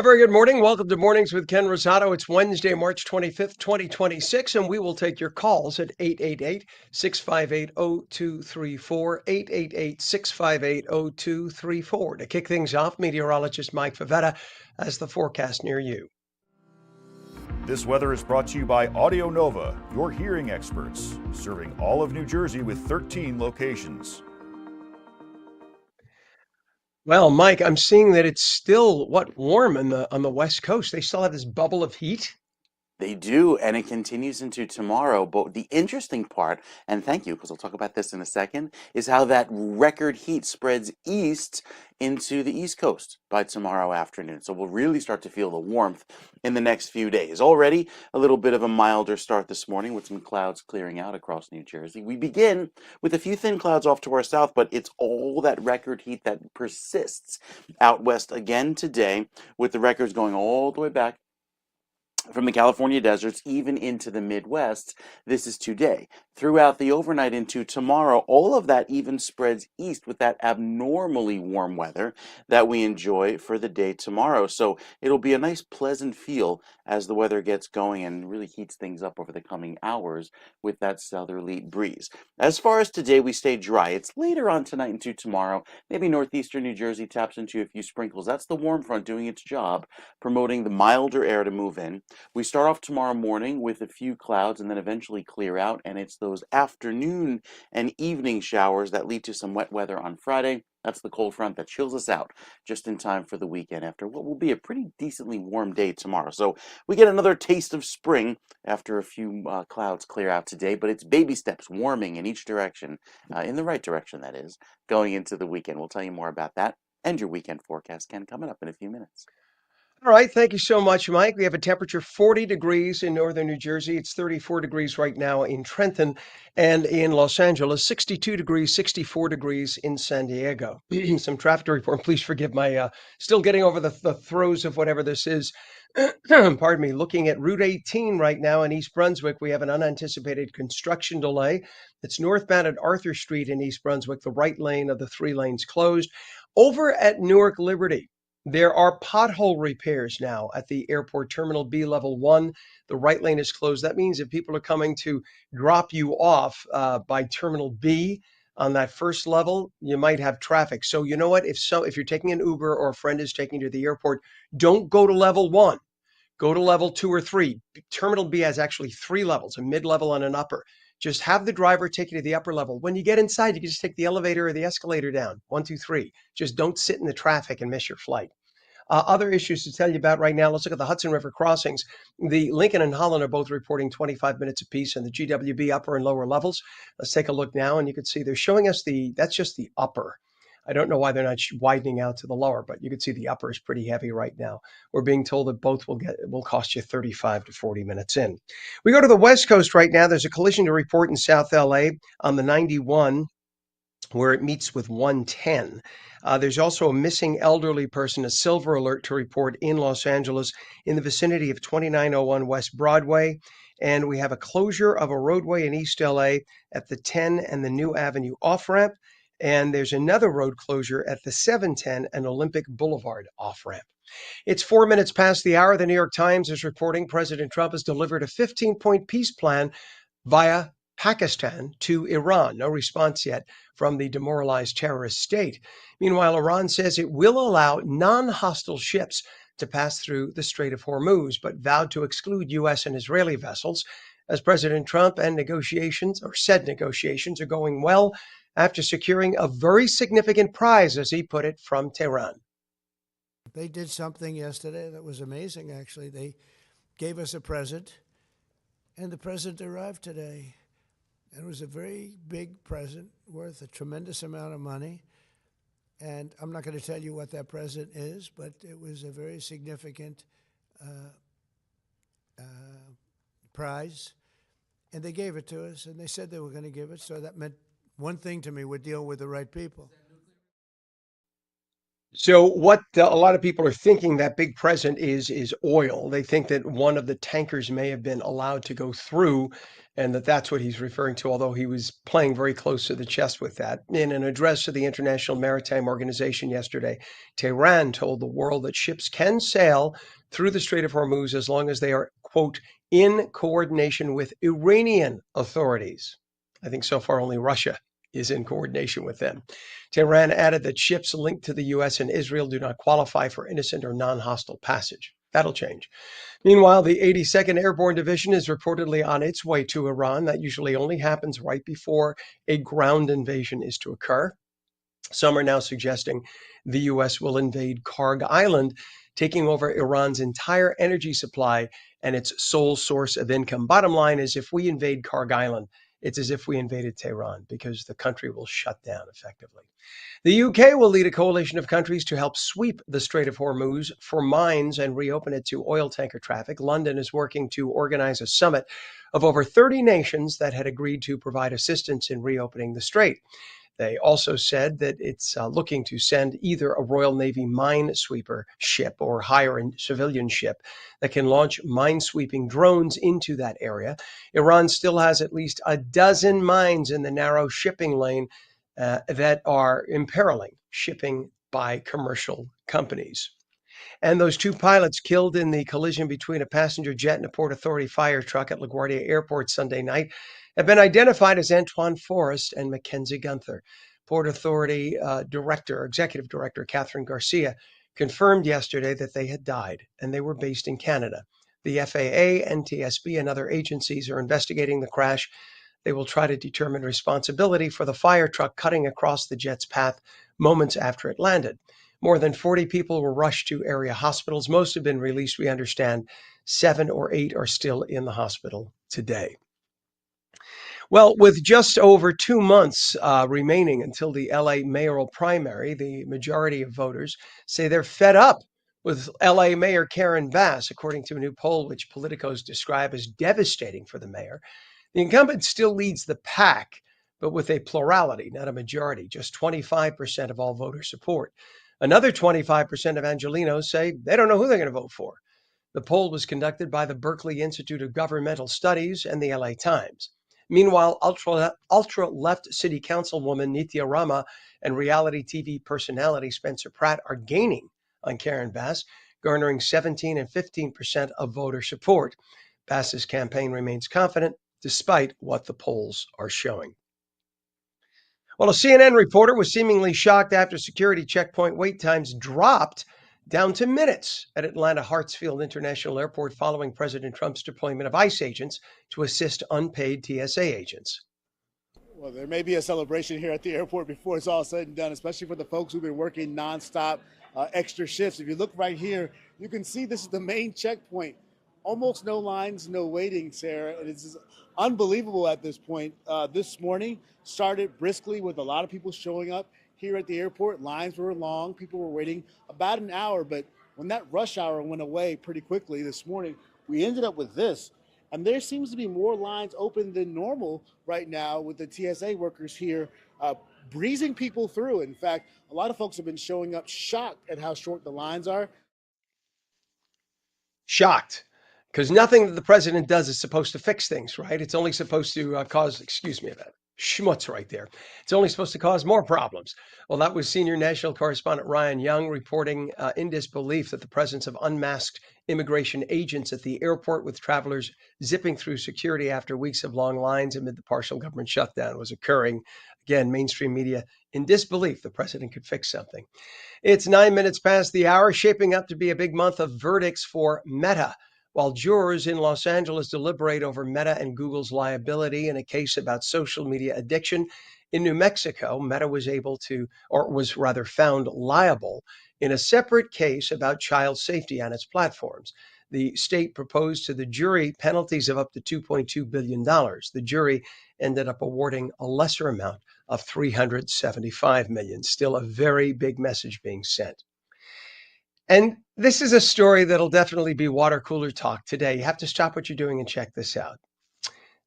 A very good morning. Welcome to Mornings with Ken Rosato. It's Wednesday, March 25th, 2026, and we will take your calls at 888-658-0234, 888-658-0234. To kick things off, meteorologist Mike Favetta has the forecast near you. This weather is brought to you by Audio Nova, your hearing experts, serving all of New Jersey with 13 locations. Well, Mike, I'm seeing that it's still warm on the West Coast. They still have this bubble of heat. They do, and it continues into tomorrow. But the interesting part, and thank you, because I'll talk about this in a second, is how that record heat spreads east into the East Coast by tomorrow afternoon. So we'll really start to feel the warmth in the next few days. Already a little bit of a milder start this morning with some clouds clearing out across New Jersey. We begin with a few thin clouds off to our south, but it's all that record heat that persists out west again today, with the records going all the way back from the California deserts even into the Midwest. This is today. Throughout the overnight into tomorrow, all of that even spreads east with that abnormally warm weather that we enjoy for the day tomorrow. So it'll be a nice pleasant feel as the weather gets going and really heats things up over the coming hours with that southerly breeze. As far as today, we stay dry. It's later on tonight into tomorrow. Maybe northeastern New Jersey taps into a few sprinkles. That's the warm front doing its job, promoting the milder air to move in. We start off tomorrow morning with a few clouds and then eventually clear out, and it's those afternoon and evening showers that lead to some wet weather on Friday. That's the cold front that chills us out just in time for the weekend after what will be a pretty decently warm day tomorrow. So we get another taste of spring after a few clouds clear out today, but it's baby steps warming in each direction, in the right direction, that is, going into the weekend. We'll tell you more about that and your weekend forecast, Ken, coming up in a few minutes. All right. Thank you so much, Mike. We have a temperature 40 degrees in northern New Jersey. It's 34 degrees right now in Trenton, and in Los Angeles, 62 degrees, 64 degrees in San Diego. Some traffic to report. Please forgive my still getting over the throes of whatever this is. Pardon me. Looking at Route 18 right now in East Brunswick, we have an unanticipated construction delay. It's northbound at Arthur Street in East Brunswick. The right lane of the three lanes closed. Over at Newark Liberty, there are pothole repairs now at the airport terminal B level 1. The right lane is closed. That means if people are coming to drop you off by terminal B on that first level, you might have traffic. So you know what? If you're taking an Uber or a friend is taking you to the airport, don't go to level 1. Go to level 2 or 3. Terminal B has actually 3 levels, a mid-level and an upper. Just have the driver take you to the upper level. When you get inside, you can just take the elevator or the escalator down. 1, 2, 3. Just don't sit in the traffic and miss your flight. Other issues to tell you about right now. Let's look at the Hudson River crossings. The Lincoln and Holland are both reporting 25 minutes apiece in the GWB upper and lower levels. Let's take a look now, and you can see they're showing us that's just the upper. I don't know why they're not widening out to the lower, but you can see the upper is pretty heavy right now. We're being told that both will cost you 35 to 40 minutes in. We go to the West Coast right now. There's a collision to report in South LA on the 91 where it meets with 110. There's also a missing elderly person, a silver alert to report in Los Angeles in the vicinity of 2901 West Broadway. And we have a closure of a roadway in East LA at the 10 and the New Avenue off-ramp. And there's another road closure at the 710 and Olympic Boulevard off-ramp. It's 4 minutes past the hour. The New York Times is reporting President Trump has delivered a 15-point peace plan via Pakistan to Iran. No response yet from the demoralized terrorist state. Meanwhile, Iran says it will allow non-hostile ships to pass through the Strait of Hormuz, but vowed to exclude U.S. and Israeli vessels. As President Trump said negotiations are going well after securing a very significant prize, as he put it, from Tehran. They did something yesterday that was amazing, actually. They gave us a present, and the present arrived today. It was a very big present worth a tremendous amount of money. And I'm not going to tell you what that present is, but it was a very significant prize. And they gave it to us, and they said they were going to give it. So that meant one thing to me: we're dealing with the right people. So what a lot of people are thinking that big present is oil. They think that one of the tankers may have been allowed to go through and that's what he's referring to, although he was playing very close to the chest with that. In an address to the International Maritime Organization yesterday, Tehran told the world that ships can sail through the Strait of Hormuz as long as they are, quote, in coordination with Iranian authorities. I think so far only Russia is in coordination with them. Tehran added that ships linked to the U.S. and Israel do not qualify for innocent or non-hostile passage. That'll change. Meanwhile, the 82nd Airborne Division is reportedly on its way to Iran. That usually only happens right before a ground invasion is to occur. Some are now suggesting the U.S. will invade Karg Island, taking over Iran's entire energy supply and its sole source of income. Bottom line is, if we invade Karg Island, it's as if we invaded Tehran, because the country will shut down effectively. The UK will lead a coalition of countries to help sweep the Strait of Hormuz for mines and reopen it to oil tanker traffic. London is working to organize a summit of over 30 nations that had agreed to provide assistance in reopening the strait. They also said that it's looking to send either a Royal Navy minesweeper ship or hire a civilian ship that can launch minesweeping drones into that area. Iran still has at least a dozen mines in the narrow shipping lane that are imperiling shipping by commercial companies. And those two pilots killed in the collision between a passenger jet and a Port Authority fire truck at LaGuardia Airport Sunday night have been identified as Antoine Forrest and Mackenzie Gunther. Port Authority Executive Director Catherine Garcia confirmed yesterday that they had died and they were based in Canada. The FAA, NTSB, and other agencies are investigating the crash. They will try to determine responsibility for the fire truck cutting across the jet's path moments after it landed. More than 40 people were rushed to area hospitals. Most have been released, we understand. 7 or 8 are still in the hospital today. Well, with just over 2 months remaining until the LA mayoral primary, the majority of voters say they're fed up with LA Mayor Karen Bass, according to a new poll which politicos describe as devastating for the mayor. The incumbent still leads the pack, but with a plurality, not a majority, just 25% of all voter support. Another 25% of Angelenos say they don't know who they're going to vote for. The poll was conducted by the Berkeley Institute of Governmental Studies and the LA Times. Meanwhile, ultra-left city councilwoman Nithya Rama and reality TV personality Spencer Pratt are gaining on Karen Bass, garnering 17 and 15% of voter support. Bass's campaign remains confident despite what the polls are showing. Well, a CNN reporter was seemingly shocked after security checkpoint wait times dropped down to minutes at Atlanta Hartsfield International Airport following President Trump's deployment of ICE agents to assist unpaid TSA agents. Well, there may be a celebration here at the airport before it's all said and done, especially for the folks who've been working nonstop, extra shifts. If you look right here, you can see this is the main checkpoint. Almost no lines, no waiting, Sarah. And it's unbelievable at this point. This morning started briskly with a lot of people showing up here at the airport. Lines were long. People were waiting about an hour. But when that rush hour went away pretty quickly this morning, we ended up with this. And there seems to be more lines open than normal right now with the TSA workers here breezing people through. In fact, a lot of folks have been showing up shocked at how short the lines are. Shocked. Because nothing that the president does is supposed to fix things, right? It's only supposed to cause, excuse me, that schmutz right there. It's only supposed to cause more problems. Well, that was senior national correspondent Ryan Young reporting in disbelief that the presence of unmasked immigration agents at the airport with travelers zipping through security after weeks of long lines amid the partial government shutdown was occurring. Again, mainstream media in disbelief the president could fix something. It's 9 minutes past the hour, shaping up to be a big month of verdicts for Meta. While jurors in Los Angeles deliberate over Meta and Google's liability in a case about social media addiction, in New Mexico, Meta was found liable in a separate case about child safety on its platforms. The state proposed to the jury penalties of up to $2.2 billion. The jury ended up awarding a lesser amount of $375 million. Still a very big message being sent. And this is a story that'll definitely be water cooler talk today. You have to stop what you're doing and check this out.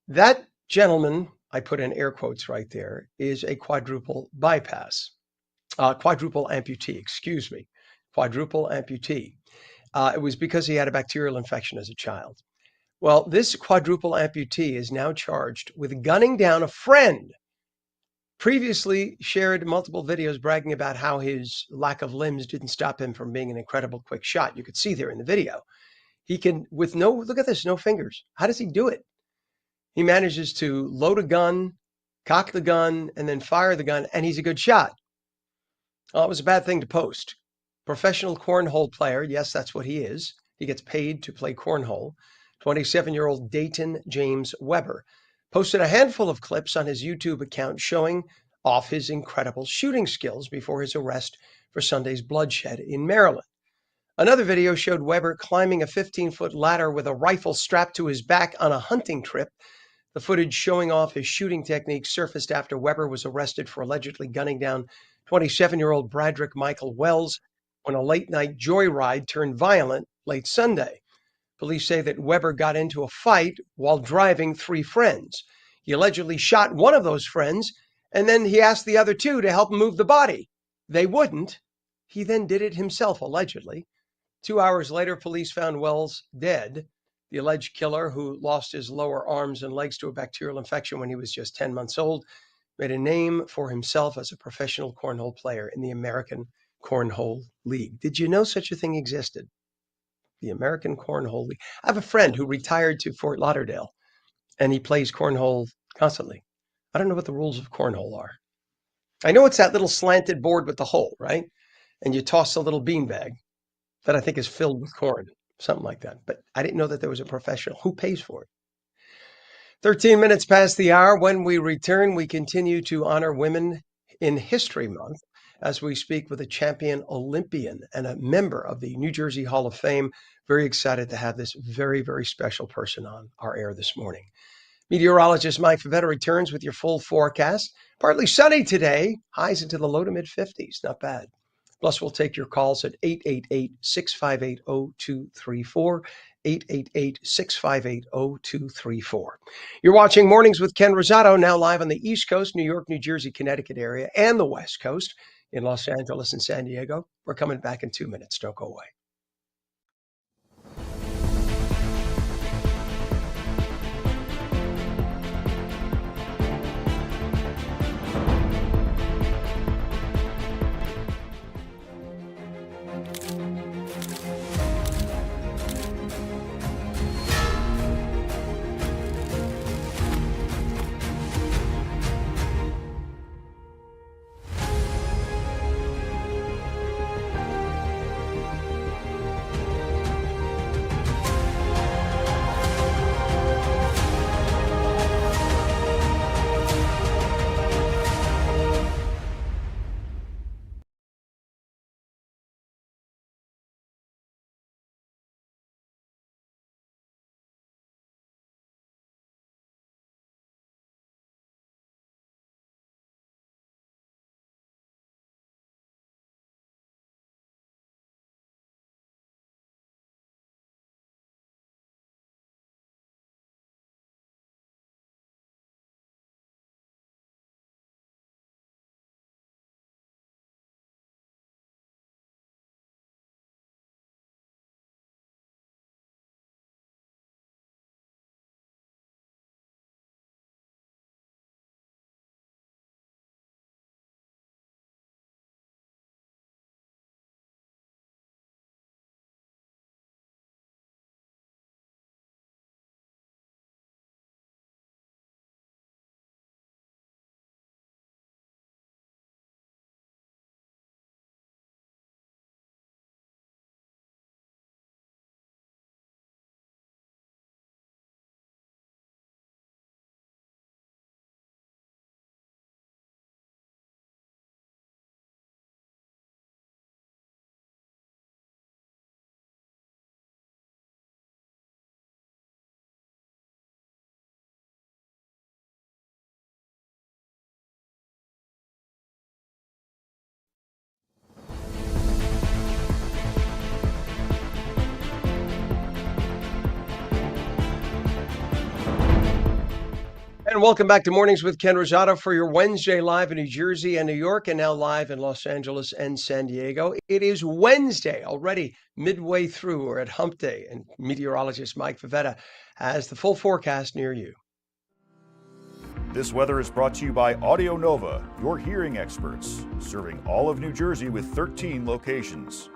That gentleman, I put in air quotes right there, is a quadruple amputee. Quadruple amputee. It was because he had a bacterial infection as a child. Well, this quadruple amputee is now charged with gunning down a friend. Previously shared multiple videos bragging about how his lack of limbs didn't stop him from being an incredible quick shot. You could see there in the video. He can, with no, look at this, no fingers. How does he do it? He manages to load a gun, cock the gun, and then fire the gun, and he's a good shot. Well, it was a bad thing to post. Professional cornhole player, yes, that's what he is. He gets paid to play cornhole. 27-year-old Dayton James Weber posted a handful of clips on his YouTube account showing off his incredible shooting skills before his arrest for Sunday's bloodshed in Maryland. Another video showed Weber climbing a 15-foot ladder with a rifle strapped to his back on a hunting trip. The footage showing off his shooting technique surfaced after Weber was arrested for allegedly gunning down 27-year-old Bradrick Michael Wells when a late-night joyride turned violent late Sunday. Police say that Weber got into a fight while driving three friends. He allegedly shot one of those friends, and then he asked the other two to help him move the body. They wouldn't. He then did it himself, allegedly. 2 hours later, police found Wells dead. The alleged killer, who lost his lower arms and legs to a bacterial infection when he was just 10 months old, made a name for himself as a professional cornhole player in the American Cornhole League. Did you know such a thing existed? The American Cornhole League. I have a friend who retired to Fort Lauderdale, and he plays cornhole constantly. I don't know what the rules of cornhole are. I know it's that little slanted board with the hole, right? And you toss a little beanbag that I think is filled with corn, something like that. But I didn't know that there was a professional. Who pays for it? 13 minutes past the hour. When we return, we continue to honor Women in History Month as we speak with a champion Olympian and a member of the New Jersey Hall of Fame. Very excited to have this very, very special person on our air this morning. Meteorologist Mike Favetta returns with your full forecast. Partly sunny today, highs into the low to mid 50s. Not bad. Plus, we'll take your calls at 888-658-0234, 888-658-0234. You're watching Mornings with Ken Rosato, now live on the East Coast, New York, New Jersey, Connecticut area, and the West Coast in Los Angeles and San Diego. We're coming back in 2 minutes. Don't go away. And welcome back to Mornings with Ken Rosato for your Wednesday live in New Jersey and New York, and now live in Los Angeles and San Diego. It is Wednesday, already midway through. We're at Hump Day, and meteorologist Mike Favetta has the full forecast near you. This weather is brought to you by Audio Nova, your hearing experts, serving all of New Jersey with 13 locations.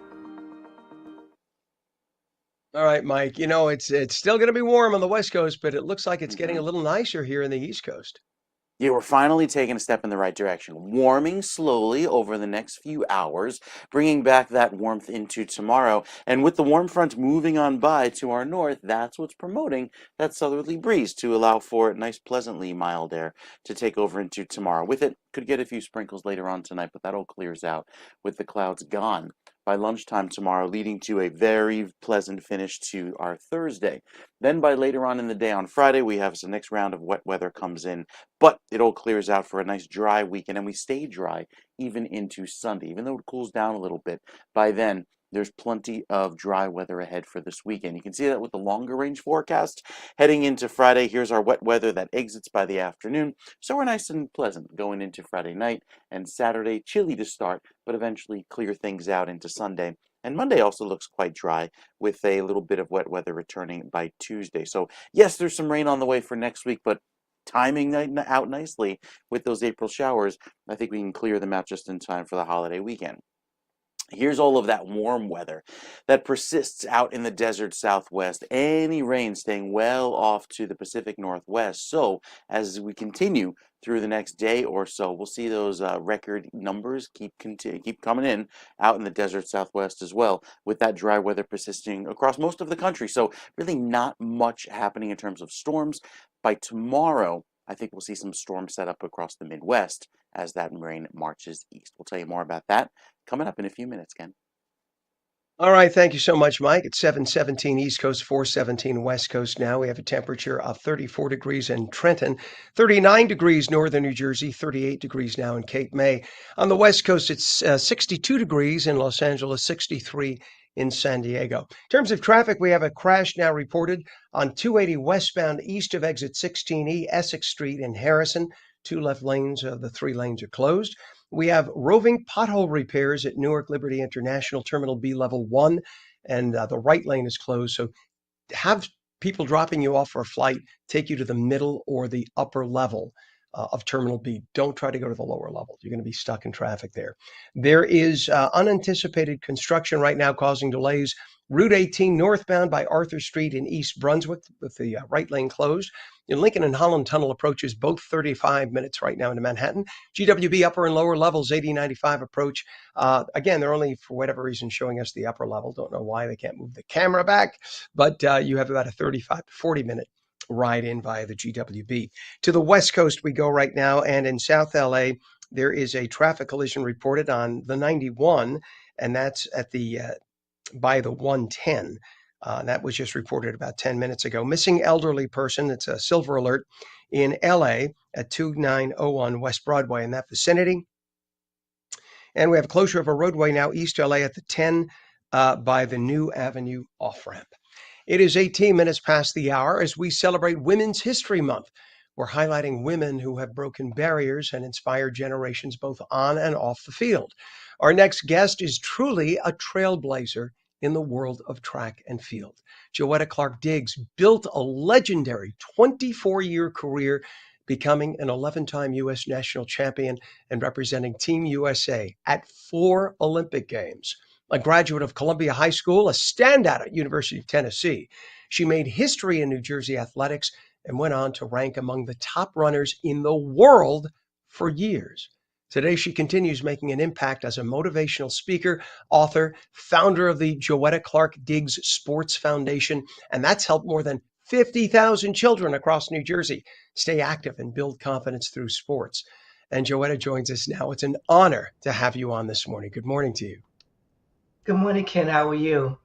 All right, Mike. You know, it's still going to be warm on the West Coast, but it looks like it's getting a little nicer here in the East Coast. Yeah, we're finally taking a step in the right direction, warming slowly over the next few hours, bringing back that warmth into tomorrow. And with the warm front moving on by to our north, that's what's promoting that southerly breeze to allow for nice, pleasantly mild air to take over into tomorrow. With it, could get a few sprinkles later on tonight, but that all clears out with the clouds gone by lunchtime tomorrow, leading to a very pleasant finish to our Thursday. Then by later on in the day on Friday, we have the next round of wet weather comes in, but it all clears out for a nice dry weekend, and we stay dry even into Sunday. Even though it cools down a little bit, by then there's plenty of dry weather ahead for this weekend. You can see that with the longer range forecast. Heading into Friday, here's our wet weather that exits by the afternoon. So we're nice and pleasant going into Friday night, and Saturday, chilly to start, but eventually clear things out into Sunday. And Monday also looks quite dry with a little bit of wet weather returning by Tuesday. So yes, there's some rain on the way for next week, but timing out nicely with those April showers. I think we can clear them out just in time for the holiday weekend. Here's all of that warm weather that persists out in the desert southwest. Any rain staying well off to the Pacific Northwest. So as we continue through the next day or so, we'll see those record numbers keep coming in out in the desert southwest as well, with that dry weather persisting across most of the country. So really not much happening in terms of storms. By tomorrow, I think we'll see some storm set up across the Midwest as that rain marches east. We'll tell you more about that coming up in a few minutes, Ken. All right, thank you so much, Mike. It's 7:17 East Coast, 4:17 West Coast now. We have a temperature of 34 degrees in Trenton, 39 degrees northern New Jersey, 38 degrees now in Cape May. On the West Coast, it's 62 degrees in Los Angeles, 63 in San Diego. In terms of traffic, we have a crash now reported on 280 westbound east of exit 16E, Essex Street in Harrison. Two left lanes of the three lanes are closed. We have roving pothole repairs at Newark Liberty International Terminal B Level 1, and the right lane is closed. So have people dropping you off for a flight take you to the middle or the upper level of Terminal B. Don't try to go to the lower level. You're going to be stuck in traffic there. There is unanticipated construction right now causing delays. Route 18 northbound by Arthur Street in East Brunswick with the right lane closed. In Lincoln and Holland Tunnel approaches both 35 minutes right now into Manhattan. GWB upper and lower levels, 80-95 approach. Again, they're only, for whatever reason, showing us the upper level. Don't know why they can't move the camera back, but you have about a 35 to 40 minute ride in via the GWB. To the West Coast we go right now, and in South LA, there is a traffic collision reported on the 91, and that's at the by the 110. That was just reported about 10 minutes ago. Missing elderly person. It's a silver alert in LA at 2901 West Broadway in that vicinity. And we have closure of a roadway now east LA at the 10 by the New Avenue off-ramp. It is 18 minutes past the hour as we celebrate Women's History Month. We're highlighting women who have broken barriers and inspired generations both on and off the field. Our next guest is truly a trailblazer in the world of track and field. Joetta Clark-Diggs built a legendary 24-year career, becoming an 11-time U.S. national champion and representing Team USA at 4 Olympic Games. A graduate of Columbia High School, a standout at University of Tennessee, she made history in New Jersey athletics and went on to rank among the top runners in the world for years. Today, she continues making an impact as a motivational speaker, author, founder of the Joetta Clark-Diggs Sports Foundation, and that's helped more than 50,000 children across New Jersey stay active and build confidence through sports. And Joetta joins us now. It's an honor to have you on this morning. Good morning to you. Good morning, Ken. How are you?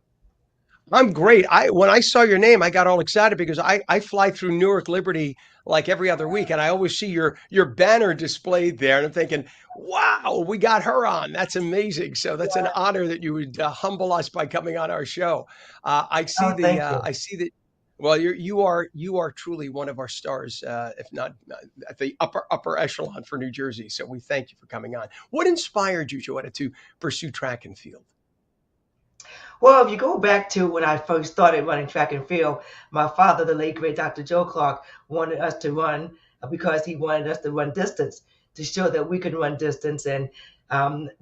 I'm great. When I saw your name, I got all excited because I fly through Newark Liberty like every other week, and I always see your banner displayed there, and I'm thinking, wow, we got her on. That's amazing. So that's an honor that you would humble us by coming on our show. Oh, thank you. I see that. Well, you are truly one of our stars, if not at the upper echelon for New Jersey. So we thank you for coming on. What inspired you, Joetta, to pursue track and field? Well, if you go back to when I first started running track and field, my father, the late great Dr. Joe Clark, wanted us to run because he wanted us to run distance to show that we could run distance. And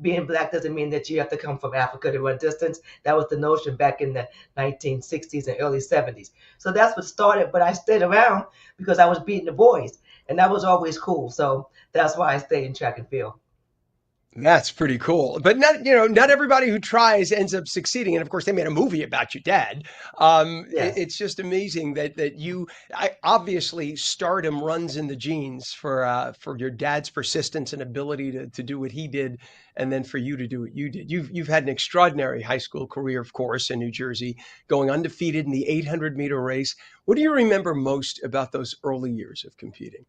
being black doesn't mean that you have to come from Africa to run distance. That was the notion back in the 1960s and early 70s. So that's what started. But I stayed around because I was beating the boys, and that was always cool. So that's why I stayed in track and field. That's pretty cool. But not everybody who tries ends up succeeding. And of course, they made a movie about your dad. Yes. It's just amazing that obviously stardom runs in the genes for your dad's persistence and ability to do what he did, and then for you to do what you did. You've had an extraordinary high school career, of course, in New Jersey, going undefeated in the 800-meter race. What do you remember most about those early years of competing?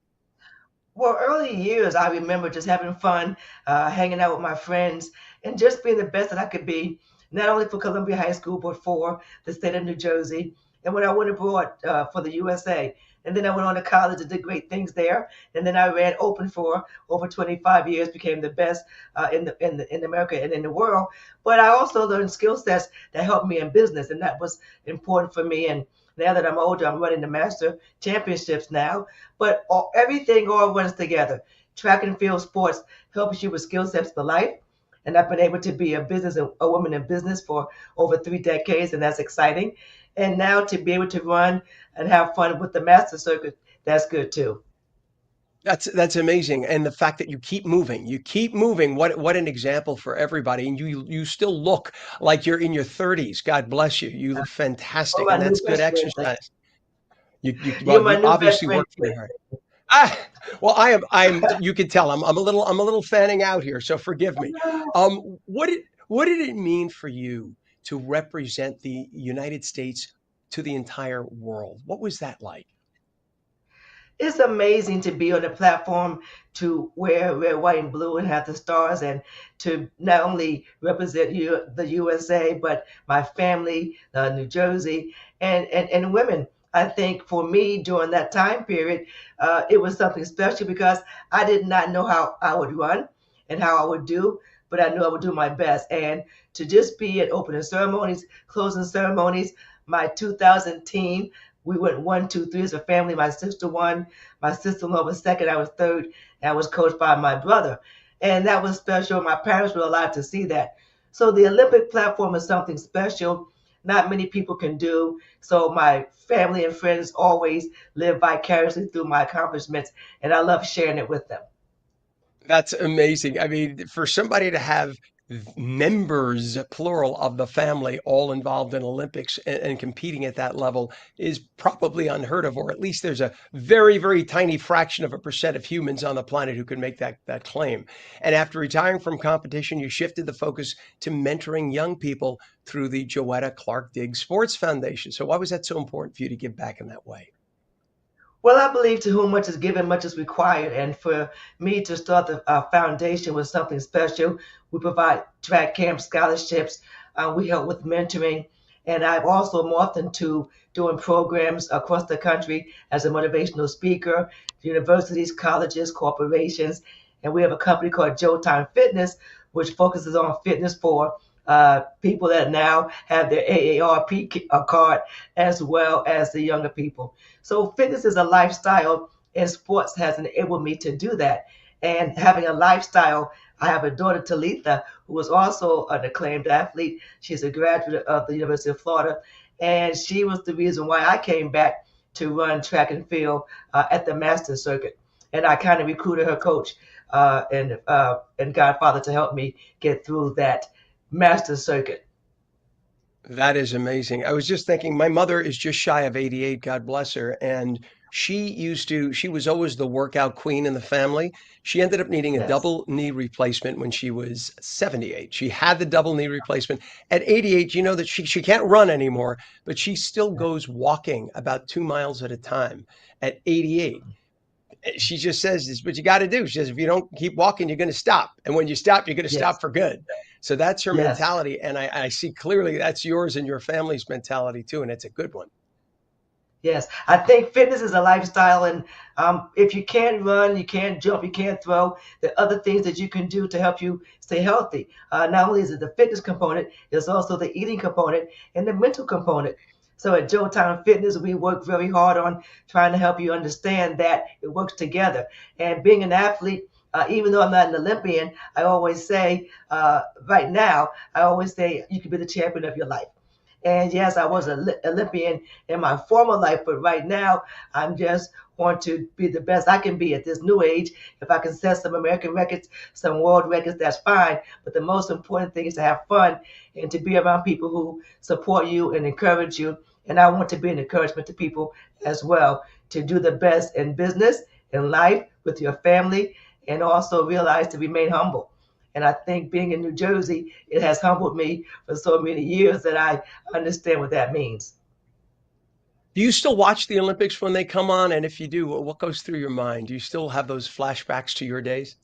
Well, early years, I remember just having fun, hanging out with my friends, and just being the best that I could be, not only for Columbia High School, but for the state of New Jersey. And when I went abroad for the USA, and then I went on to college and did great things there. And then I ran open for over 25 years, became the best in America and in the world. But I also learned skill sets that helped me in business, and that was important for me. And now that I'm older, I'm running the master championships now. But everything all runs together. Track and field sports helps you with skill sets for life. And I've been able to be a woman in business for over 3 decades, and that's exciting. And now to be able to run and have fun with the master circuit, that's good too. That's amazing, and the fact that you keep moving. What an example for everybody, and you still look like you're in your 30s. God bless you. You look You're fantastic, my and new that's good best friend. exercise. You're Well, my you new best obviously friend. work very hard. Ah, well, I'm. You can tell I'm a little fanning out here, so forgive me. What did it mean for you to represent the United States to the entire world? What was that like? It's amazing to be on the platform to wear red, white, and blue and have the stars, and to not only represent the USA, but my family, New Jersey, and women. I think for me during that time period, it was something special because I did not know how I would run and how I would do, but I knew I would do my best. And to just be at opening ceremonies, closing ceremonies, my 2000 team, we went one, two, three as a family. My sister won. My sister-in-law was second. I was third. And I was coached by my brother. And that was special. My parents were allowed to see that. So the Olympic platform is something special. Not many people can do. So my family and friends always live vicariously through my accomplishments. And I love sharing it with them. That's amazing. I mean, for somebody to have members, plural, of the family all involved in Olympics and competing at that level is probably unheard of, or at least there's a very, very tiny fraction of a percent of humans on the planet who can make that claim. And after retiring from competition, you shifted the focus to mentoring young people through the Joetta Clark Diggs Sports Foundation. So why was that so important for you to give back in that way? Well, I believe to whom much is given, much is required. And for me to start the foundation was something special. We provide track camp scholarships. We help with mentoring. And I've also morphed into doing programs across the country as a motivational speaker, universities, colleges, corporations. And we have a company called Time Fitness, which focuses on fitness for people that now have their AARP card as well as the younger people. So fitness is a lifestyle, and sports has enabled me to do that. And having a lifestyle, I have a daughter, Talitha, who is also an acclaimed athlete. She's a graduate of the University of Florida, and she was the reason why I came back to run track and field at the master circuit. And I kind of recruited her coach and godfather to help me get through that master circuit. That is amazing. I was just thinking, my mother is just shy of 88, God bless her. And she was always the workout queen in the family. She ended up needing a Yes, double knee replacement when she was 78. She had the double knee replacement. At 88, you know that she can't run anymore, but she still goes walking about 2 miles at a time at 88. She just says, "This is what you got to do." She says, "If you don't keep walking, you're going to stop. And when you stop, you're going to yes, stop for good." So that's her yes. mentality. And I see clearly that's yours and your family's mentality too. And it's a good one. Yes, I think fitness is a lifestyle, and if you can't run, you can't jump, you can't throw, there are other things that you can do to help you stay healthy. Not only is it the fitness component, there's also the eating component and the mental component. So at Joe Time Fitness, we work very hard on trying to help you understand that it works together. And being an athlete, even though I'm not an Olympian, I always say, right now, I always say you can be the champion of your life. And yes, I was an Olympian in my former life, but right now I'm just want to be the best I can be at this new age. If I can set some American records, some world records, that's fine. But the most important thing is to have fun and to be around people who support you and encourage you. And I want to be an encouragement to people as well to do the best in business, in life, with your family, and also realize to remain humble. And I think being in New Jersey, it has humbled me for so many years that I understand what that means. Do you still watch the Olympics when they come on? And if you do, what goes through your mind? Do you still have those flashbacks to your days?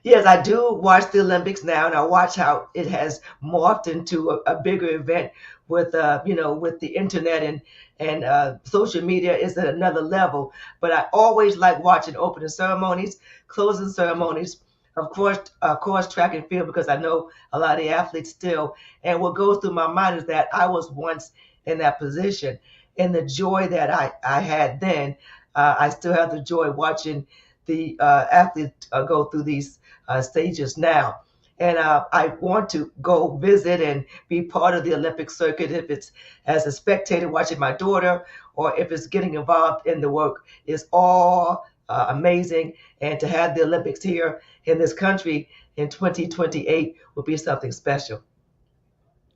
Yes, I do watch the Olympics now, and I watch how it has morphed into a bigger event with, with the internet and social media is at another level. But I always like watching opening ceremonies, closing ceremonies, of course, track and field because I know a lot of the athletes still. And what goes through my mind is that I was once in that position, and the joy that I had then, I still have the joy watching the athletes go through these stages now. And I want to go visit and be part of the Olympic circuit if it's as a spectator watching my daughter or if it's getting involved in the work. It's all amazing. And to have the Olympics here in this country in 2028 will be something special.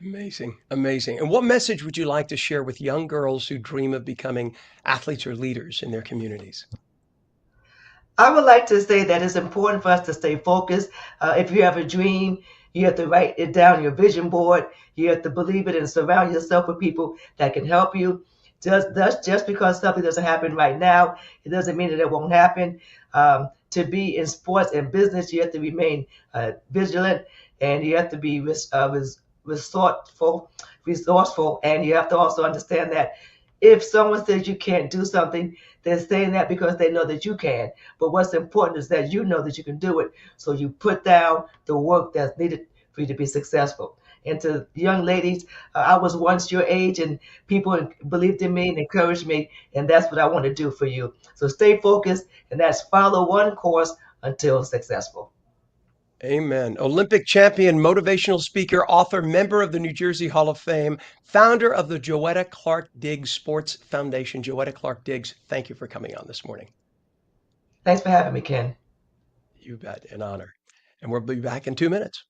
Amazing, amazing. And what message would you like to share with young girls who dream of becoming athletes or leaders in their communities? I would like to say that it's important for us to stay focused. If you have a dream, you have to write it down on your vision board. You have to believe it and surround yourself with people that can help you. Just because something doesn't happen right now, it doesn't mean that it won't happen. To be in sports and business, you have to remain vigilant, and you have to be resourceful, and you have to also understand that if someone says you can't do something, they're saying that because they know that you can. But what's important is that you know that you can do it. So you put down the work that's needed for you to be successful. And to young ladies, I was once your age and people believed in me and encouraged me. And that's what I want to do for you. So stay focused, and that's follow one course until successful. Amen. Olympic champion, motivational speaker, author, member of the New Jersey Hall of Fame, founder of the Joetta Clark Diggs Sports Foundation. Joetta Clark Diggs, thank you for coming on this morning. Thanks for having me, Ken. You bet, an honor. And we'll be back in 2 minutes.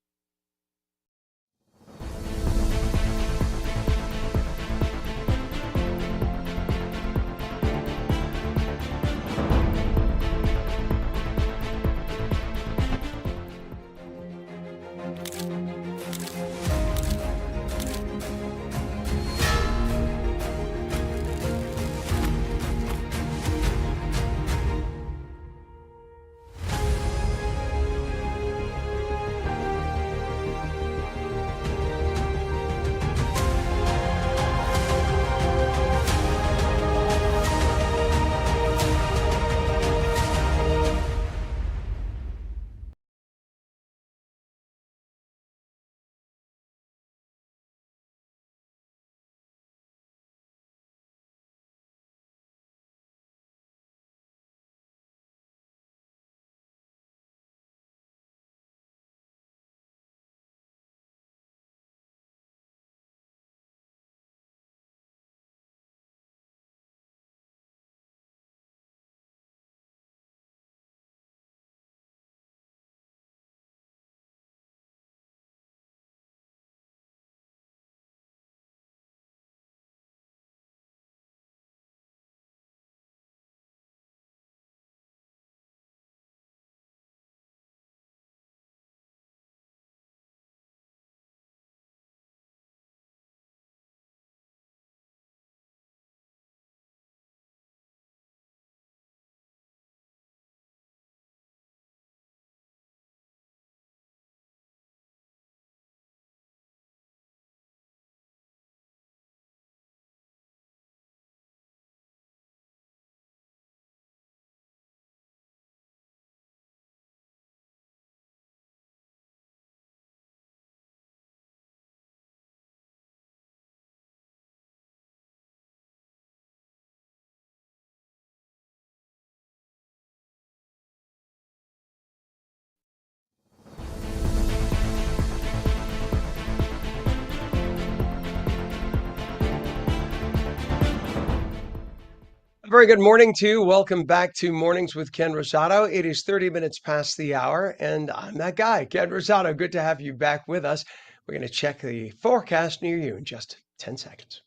Very good morning to you. Welcome back to Mornings with Ken Rosato. It is 30 minutes past the hour, and I'm that guy, Ken Rosato. Good to have you back with us. We're going to check the forecast near you in just 10 seconds.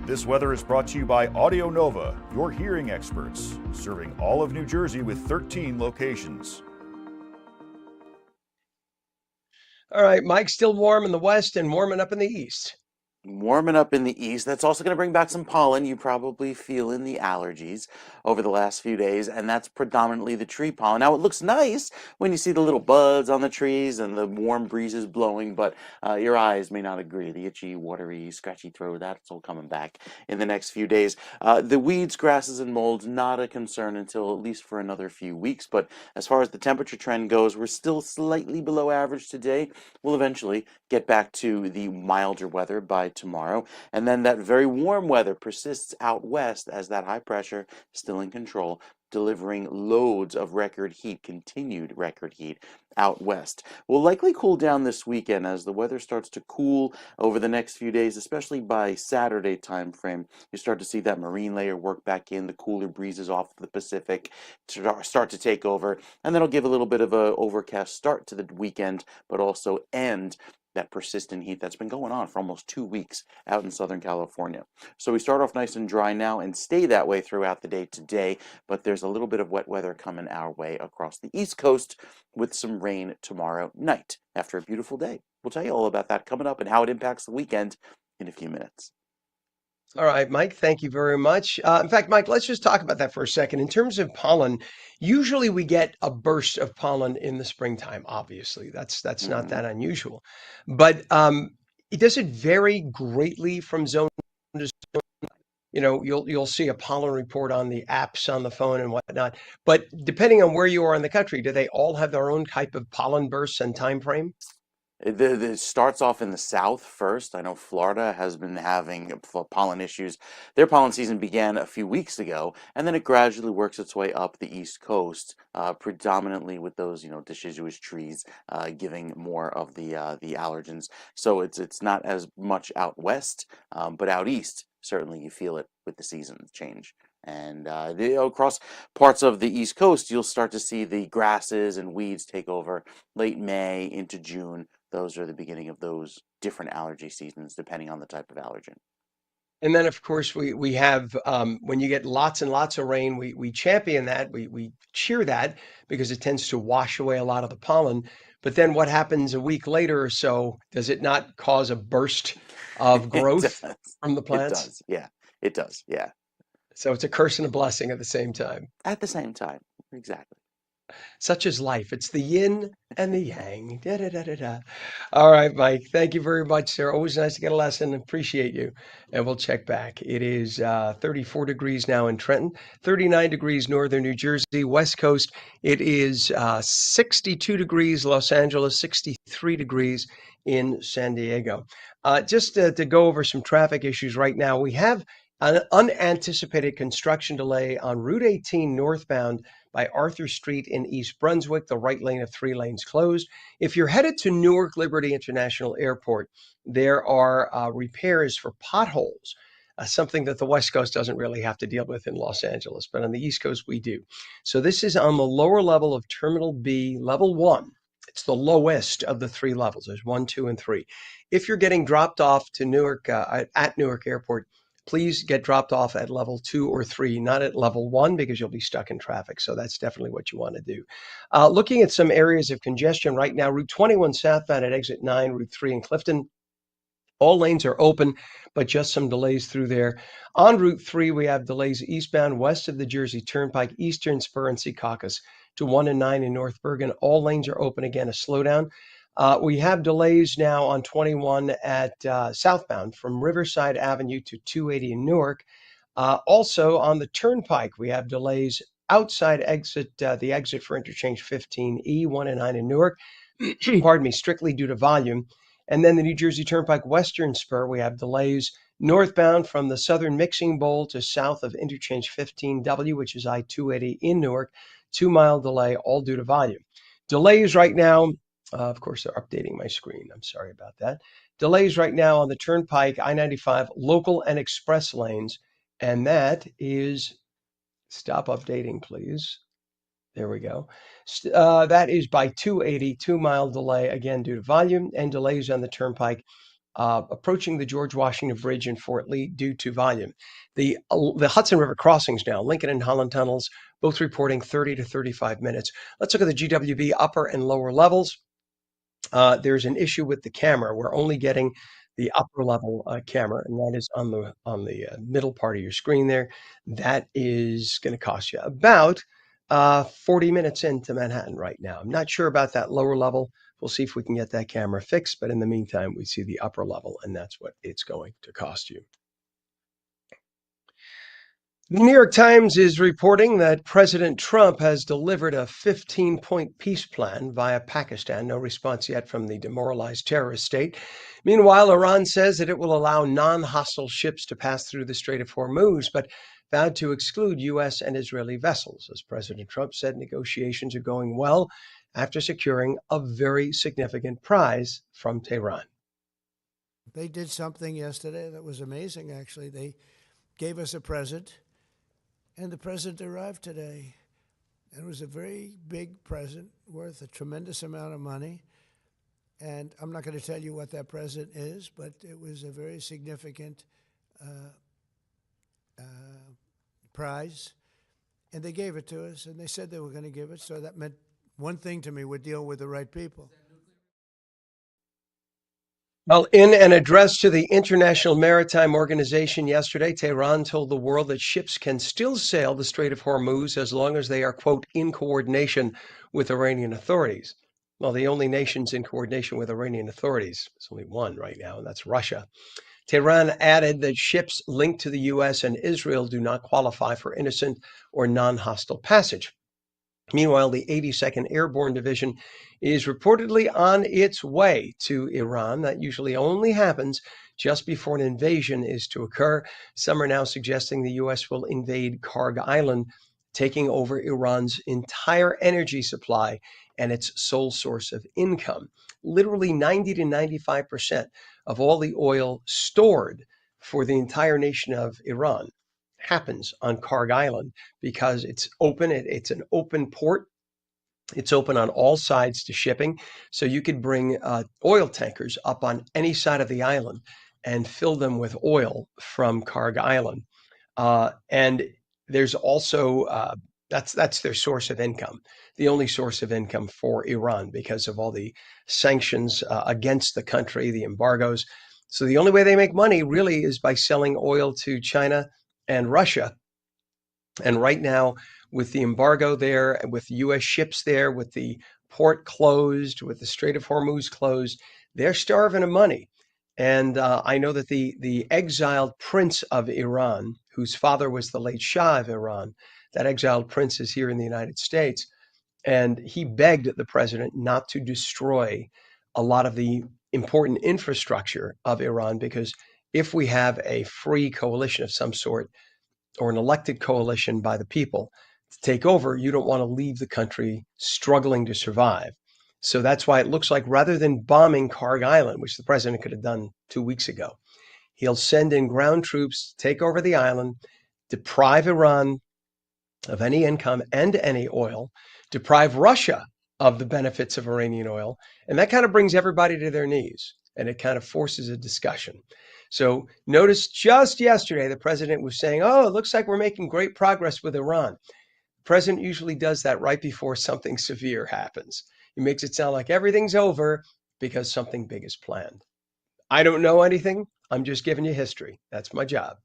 This weather is brought to you by Audio Nova, your hearing experts, serving all of New Jersey with 13 locations. All right, Mike, still warm in the west and warming up in the east. Warming up in the east. That's also going to bring back some pollen. You probably feel in the allergies over the last few days, and that's predominantly the tree pollen. Now, it looks nice when you see the little buds on the trees and the warm breezes blowing, but your eyes may not agree. The itchy, watery, scratchy throat, that's all coming back in the next few days. The weeds, grasses, and molds, not a concern until at least for another few weeks, but as far as the temperature trend goes, we're still slightly below average today. We'll eventually get back to the milder weather by tomorrow, and then that very warm weather persists out west as that high pressure is still in control, delivering loads of record heat, continued record heat out west. Will likely cool down this weekend as the weather starts to cool over the next few days, especially by Saturday time frame. You start to see that marine layer work back in, the cooler breezes off the Pacific start to take over, and that'll give a little bit of a overcast start to the weekend, but also end that persistent heat that's been going on for almost 2 weeks out in Southern California. So we start off nice and dry now and stay that way throughout the day today, but there's a little bit of wet weather coming our way across the East Coast with some rain tomorrow night after a beautiful day. We'll tell you all about that coming up and how it impacts the weekend in a few minutes. All right, Mike, thank you very much. In fact, Mike, let's just talk about that for a second. In terms of pollen, usually we get a burst of pollen in the springtime, obviously. That's not that unusual. But does it vary greatly from zone to zone? You'll see a pollen report on the apps on the phone and whatnot. But depending on where you are in the country, do they all have their own type of pollen bursts and time frame? It starts off in the south first. I know Florida has been having pollen issues. Their pollen season began a few weeks ago, and then it gradually works its way up the East Coast, predominantly with those, deciduous trees giving more of the allergens. So it's not as much out west, but out east, certainly you feel it with the season change. And across parts of the East Coast, you'll start to see the grasses and weeds take over late May into June. Those are the beginning of those different allergy seasons, depending on the type of allergen. And then, of course, we have when you get lots and lots of rain, we champion that, we cheer that because it tends to wash away a lot of the pollen. But then what happens a week later or so? Does it not cause a burst of It growth does. from the It plants? does. Yeah. It does. Yeah. So it's a curse and a blessing at the same time. At the same time. Exactly. Such is life. It's the yin and the yang. Da, da, da, da, da. All right, Mike. Thank you very much, sir. Always nice to get a lesson. Appreciate you. And we'll check back. It is 34 degrees now in Trenton, 39 degrees northern New Jersey, West Coast. It is 62 degrees Los Angeles, 63 degrees in San Diego. Just to go over some traffic issues right now, we have an unanticipated construction delay on Route 18 northbound by Arthur Street in East Brunswick. The right lane of 3 lanes closed. If you're headed to Newark Liberty International Airport, there are repairs for potholes, something that the West Coast doesn't really have to deal with in Los Angeles, but on the East Coast we do. So this is on the lower level of Terminal B, level 1. It's the lowest of the 3 levels. There's 1, 2, and 3. If you're getting dropped off to Newark at Newark Airport, please get dropped off at level 2 or 3, not at level 1, because you'll be stuck in traffic. So that's definitely what you want to do. Looking at some areas of congestion right now, Route 21 southbound at exit 9, Route 3 in Clifton. All lanes are open, but just some delays through there. On Route 3, we have delays eastbound west of the Jersey Turnpike, Eastern Spur and Secaucus to 1 and 9 in North Bergen. All lanes are open again, a slowdown. We have delays now on 21 at southbound from Riverside Avenue to 280 in Newark. Also on the Turnpike, we have delays outside the exit for interchange 15E, 1 and 9 in Newark. Pardon me, strictly due to volume. And then the New Jersey Turnpike Western Spur, we have delays northbound from the Southern Mixing Bowl to south of interchange 15W, which is I-280 in Newark. 2-mile delay, all due to volume. Delays right now. Of course, they're updating my screen. I'm sorry about that. Delays right now on the Turnpike, I-95, local and express lanes, And that is, stop updating, please. There we go. That is by 280, 2-mile delay, again, due to volume and delays on the turnpike approaching the George Washington Bridge in Fort Lee due to volume. The Hudson River crossings now, Lincoln and Holland tunnels, both reporting 30 to 35 minutes. Let's look at the GWB upper and lower levels. There's an issue with the camera. We're only getting the upper level camera, and that is on the middle part of your screen there. That is going to cost you about 40 minutes into Manhattan right now. I'm not sure about that lower level. We'll see if we can get that camera fixed, but in the meantime, we see the upper level, and that's what it's going to cost you. The New York Times is reporting that President Trump has delivered a 15-point peace plan via Pakistan. No response yet from the demoralized terrorist state. Meanwhile, Iran says that it will allow non-hostile ships to pass through the Strait of Hormuz, but vowed to exclude U.S. and Israeli vessels. As President Trump said, negotiations are going well after securing a very significant prize from Tehran. They did something yesterday that was amazing, actually. They gave us a present, and the present arrived today. It was a very big present worth a tremendous amount of money. And I'm not going to tell you what that present is, but it was a very significant prize. And they gave it to us, and they said they were going to give it. So that meant one thing to me: we're dealing with the right people. Well, in an address to the International Maritime Organization yesterday, Tehran told the world that ships can still sail the Strait of Hormuz as long as they are, quote, in coordination with Iranian authorities. Well, the only nations in coordination with Iranian authorities, there's only one right now, and that's Russia. Tehran added that ships linked to the U.S. and Israel do not qualify for innocent or non-hostile passage. Meanwhile, the 82nd Airborne Division is reportedly on its way to Iran. That usually only happens just before an invasion is to occur. Some are now suggesting the U.S. will invade Karg Island, taking over Iran's entire energy supply and its sole source of income. Literally 90 to 95% of all the oil stored for the entire nation of Iran happens on Karg Island because it's open. It's an open port. It's open on all sides to shipping. So you could bring oil tankers up on any side of the island and fill them with oil from Karg Island. And there's also, that's their source of income, the only source of income for Iran because of all the sanctions against the country, the embargoes. So the only way they make money really is by selling oil to China and Russia. And right now, with the embargo there, with U.S. ships there, with the port closed, with the Strait of Hormuz closed, they're starving of money. And I know that the exiled prince of Iran, whose father was the late Shah of Iran, that exiled prince is here in the United States. And he begged the president not to destroy a lot of the important infrastructure of Iran, because if we have a free coalition of some sort or an elected coalition by the people to take over, you don't want to leave the country struggling to survive. So that's why it looks like rather than bombing Karg Island, which the president could have done 2 weeks ago, he'll send in ground troops, take over the island, deprive Iran of any income and any oil, deprive Russia of the benefits of Iranian oil, and that kind of brings everybody to their knees, and it kind of forces a discussion. So notice just yesterday, the president was saying, oh, it looks like we're making great progress with Iran. The president usually does that right before something severe happens. He makes it sound like everything's over because something big is planned. I don't know anything. I'm just giving you history. That's my job.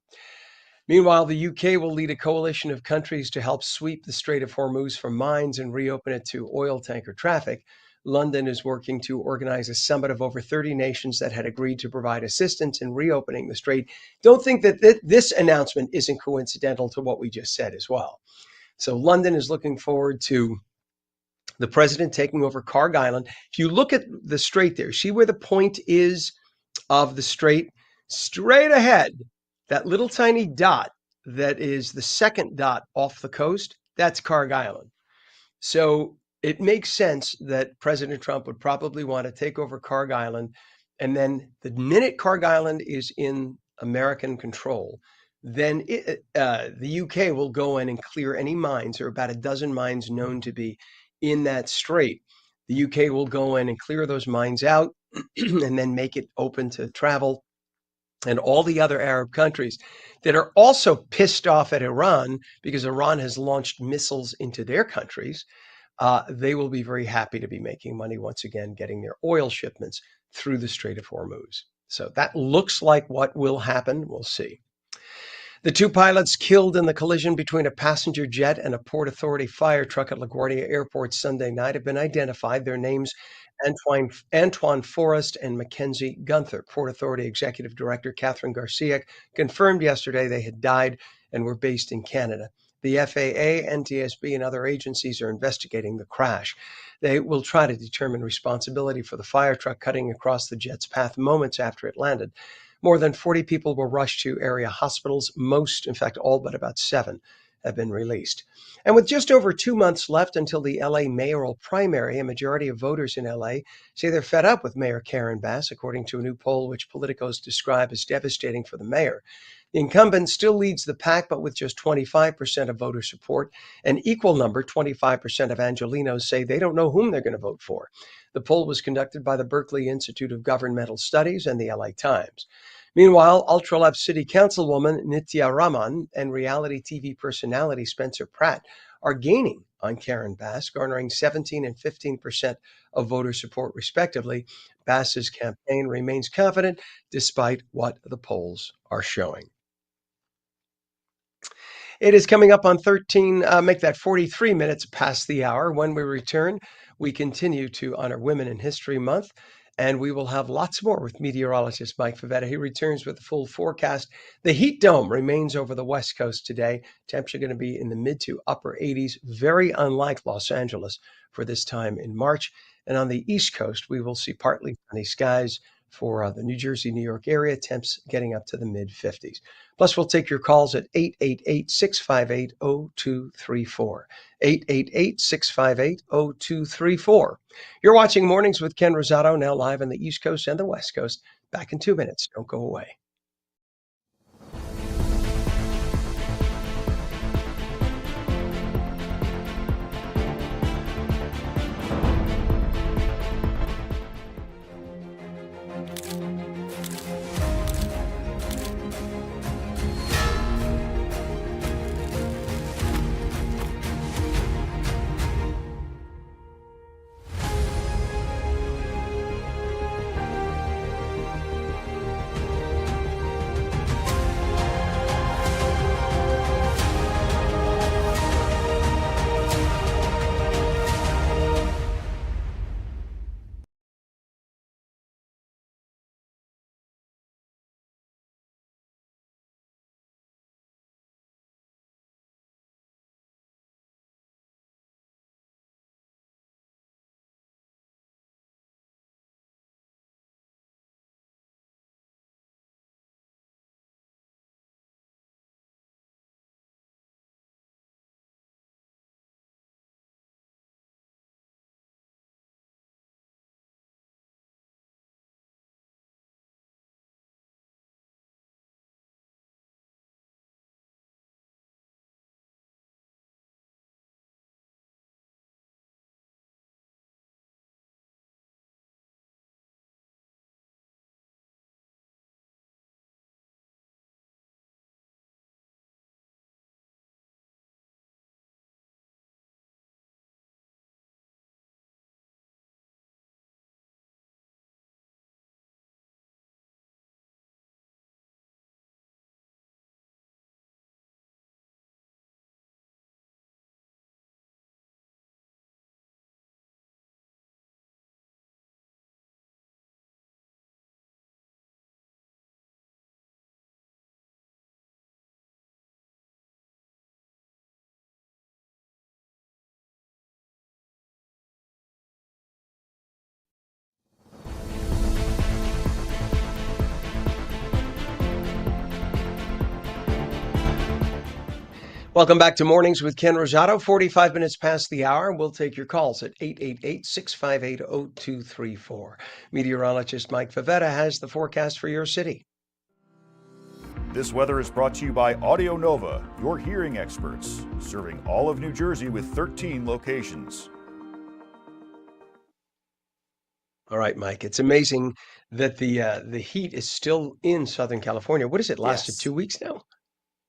Meanwhile, the UK will lead a coalition of countries to help sweep the Strait of Hormuz from mines and reopen it to oil tanker traffic. London is working to organize a summit of over 30 nations that had agreed to provide assistance in reopening the strait. Don't think that this announcement isn't coincidental to what we just said as well. So London is looking forward to the president taking over Karg Island. If you look at the strait there, see where the point is of the strait? Straight ahead, that little tiny dot that is the second dot off the coast, that's Karg Island. So it makes sense that President Trump would probably want to take over Karg Island. And then the minute Karg Island is in American control, then the UK will go in and clear any mines. There are about a dozen mines known to be in that strait. The UK will go in and clear those mines out and then make it open to travel. And all the other Arab countries that are also pissed off at Iran because Iran has launched missiles into their countries, they will be very happy to be making money once again, getting their oil shipments through the Strait of Hormuz. So that looks like what will happen. We'll see. The two pilots killed in the collision between a passenger jet and a Port Authority fire truck at LaGuardia Airport Sunday night have been identified. Their names, Antoine Forrest and Mackenzie Gunther. Port Authority Executive Director Catherine Garcia confirmed yesterday they had died and were based in Canada. The FAA, NTSB, and other agencies are investigating the crash. They will try to determine responsibility for the fire truck cutting across the jet's path moments after it landed. More than 40 people were rushed to area hospitals. Most, in fact, all but about 7 have been released. And with just over 2 months left until the LA mayoral primary, a majority of voters in LA say they're fed up with Mayor Karen Bass, according to a new poll which politicos describe as devastating for the mayor. The incumbent still leads the pack, but with just 25% of voter support. An equal number, 25% of Angelenos, say they don't know whom they're going to vote for. The poll was conducted by the Berkeley Institute of Governmental Studies and the LA Times. Meanwhile, ultra-left city councilwoman Nitya Raman and reality TV personality Spencer Pratt are gaining on Karen Bass, garnering 17 and 15% of voter support respectively. Bass's campaign remains confident despite what the polls are showing. It is coming up on 43 minutes past the hour. When we return, we continue to honor Women in History Month, and we will have lots more with meteorologist Mike Favetta. He returns with the full forecast. The heat dome remains over the West Coast today. Temperature going to be in the mid to upper 80s, very unlike Los Angeles for this time in March. And on the East Coast, we will see partly sunny skies for the New Jersey, New York area, temps getting up to the mid 50s. Plus, we'll take your calls at 888-658-0234. 888-658-0234. You're watching Mornings with Ken Rosato, now live on the East Coast and the West Coast. Back in 2 minutes. Don't go away. Welcome back to Mornings with Ken Rosato. 45 minutes past the hour. We'll take your calls at 888-658-0234. Meteorologist Mike Favetta has the forecast for your city. This weather is brought to you by Audio Nova, your hearing experts, serving all of New Jersey with 13 locations. All right, Mike. It's amazing that the heat is still in Southern California. What has it lasted? Yes. 2 weeks now?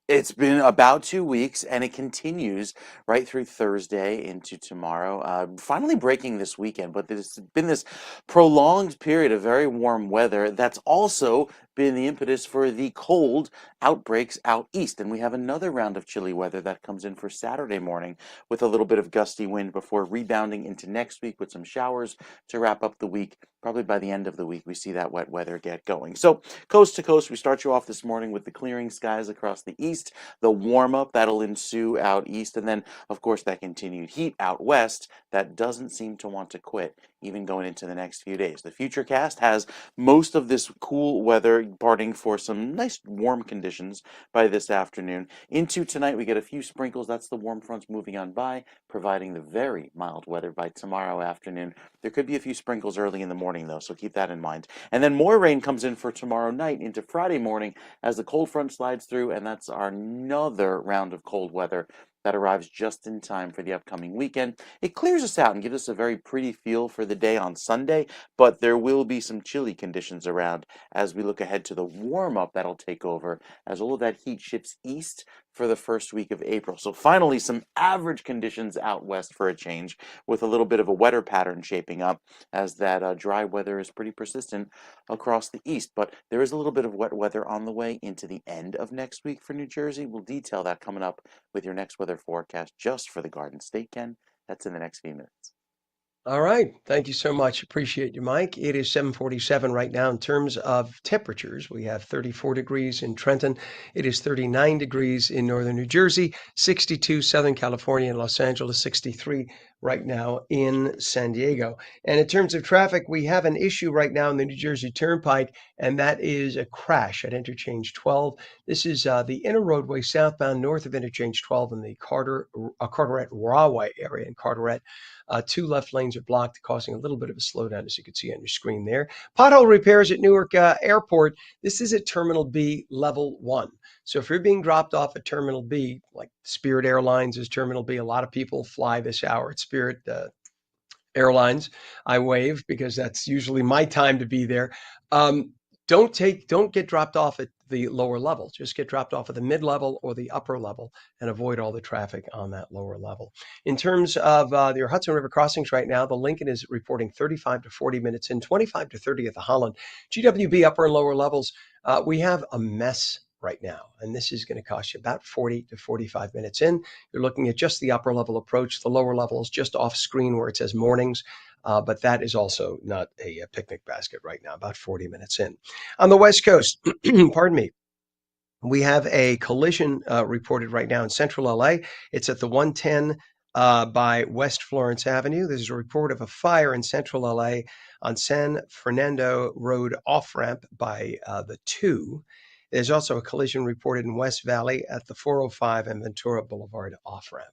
It's been about 2 weeks, and it continues right through Thursday into tomorrow. Finally breaking this weekend, but there's been this prolonged period of very warm weather that's also been the impetus for the cold outbreaks out east. And we have another round of chilly weather that comes in for Saturday morning with a little bit of gusty wind before rebounding into next week with some showers to wrap up the week. Probably by the end of the week, we see that wet weather get going. So coast to coast, we start you off this morning with the clearing skies across the east, the warm up that'll ensue out east, and then, of course, that continued heat out west that doesn't seem to want to quit, even going into the next few days. The Futurecast has most of this cool weather parting for some nice warm conditions by this afternoon. Into tonight, we get a few sprinkles. That's the warm fronts moving on by, providing the very mild weather by tomorrow afternoon. There could be a few sprinkles early in the morning, though, so keep that in mind. And then more rain comes in for tomorrow night into Friday morning as the cold front slides through, and that's another round of cold weather that arrives just in time for the upcoming weekend. It clears us out and gives us a very pretty feel for the day on Sunday, but there will be some chilly conditions around as we look ahead to the warm-up that'll take over as all of that heat shifts east for the first week of April. So finally, some average conditions out west for a change, with a little bit of a wetter pattern shaping up as that dry weather is pretty persistent across the east. But there is a little bit of wet weather on the way into the end of next week for New Jersey. We'll detail that coming up with your next weather forecast just for the Garden State, Ken. That's in the next few minutes. All right. Thank you so much. Appreciate you, Mike. It is 7:47 right now. In terms of temperatures, we have 34 degrees in Trenton. It is 39 degrees in northern New Jersey, 62 Southern California and Los Angeles, 63 right now in San Diego. And in terms of traffic, we have an issue right now in the New Jersey Turnpike, and that is a crash at Interchange 12. This is the inner roadway southbound north of Interchange 12 in the Carteret-Rahway area in Carteret. Two left lanes are blocked, causing a little bit of a slowdown, as you can see on your screen there. Pothole repairs at Newark Airport. This is at Terminal B, Level 1. So if you're being dropped off at Terminal B, like Spirit Airlines is Terminal B, a lot of people fly this hour at Spirit Airlines. I wave because that's usually my time to be there. Don't get dropped off at the lower level. Just get dropped off at the mid-level or the upper level and avoid all the traffic on that lower level. In terms of your Hudson River crossings right now, the Lincoln is reporting 35 to 40 minutes in, 25 to 30 at the Holland. GWB upper and lower levels, we have a mess right now, and this is going to cost you about 40 to 45 minutes in. You're looking at just the upper level approach. The lower level is just off screen where it says mornings. But that is also not a picnic basket right now, about 40 minutes in. On the West Coast, pardon me, we have a collision reported right now in central LA. It's at the 110 by West Florence Avenue. There's a report of a fire in central LA on San Fernando Road off-ramp by the 2. There's also a collision reported in West Valley at the 405 and Ventura Boulevard off-ramp.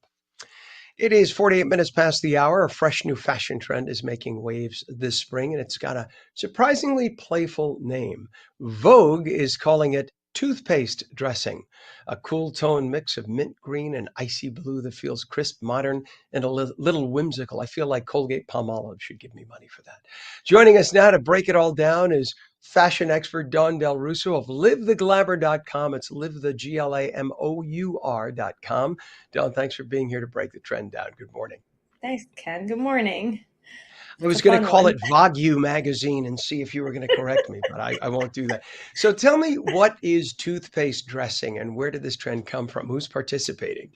It is 48 minutes past the hour. A fresh new fashion trend is making waves this spring, and it's got a surprisingly playful name. Vogue is calling it toothpaste dressing, a cool tone mix of mint green and icy blue that feels crisp, modern, and a little whimsical. I feel like Colgate Palmolive should give me money for that. Joining us now to break it all down is fashion expert Dawn Del Russo of livetheglamour.com. It's livetheglamour.com. Dawn, thanks for being here to break the trend down. Good morning. Thanks, Ken. Good morning. I was going to call it Vogue magazine and see if you were going to correct me, but I won't do that. So tell me, what is toothpaste dressing and where did this trend come from? Who's participating?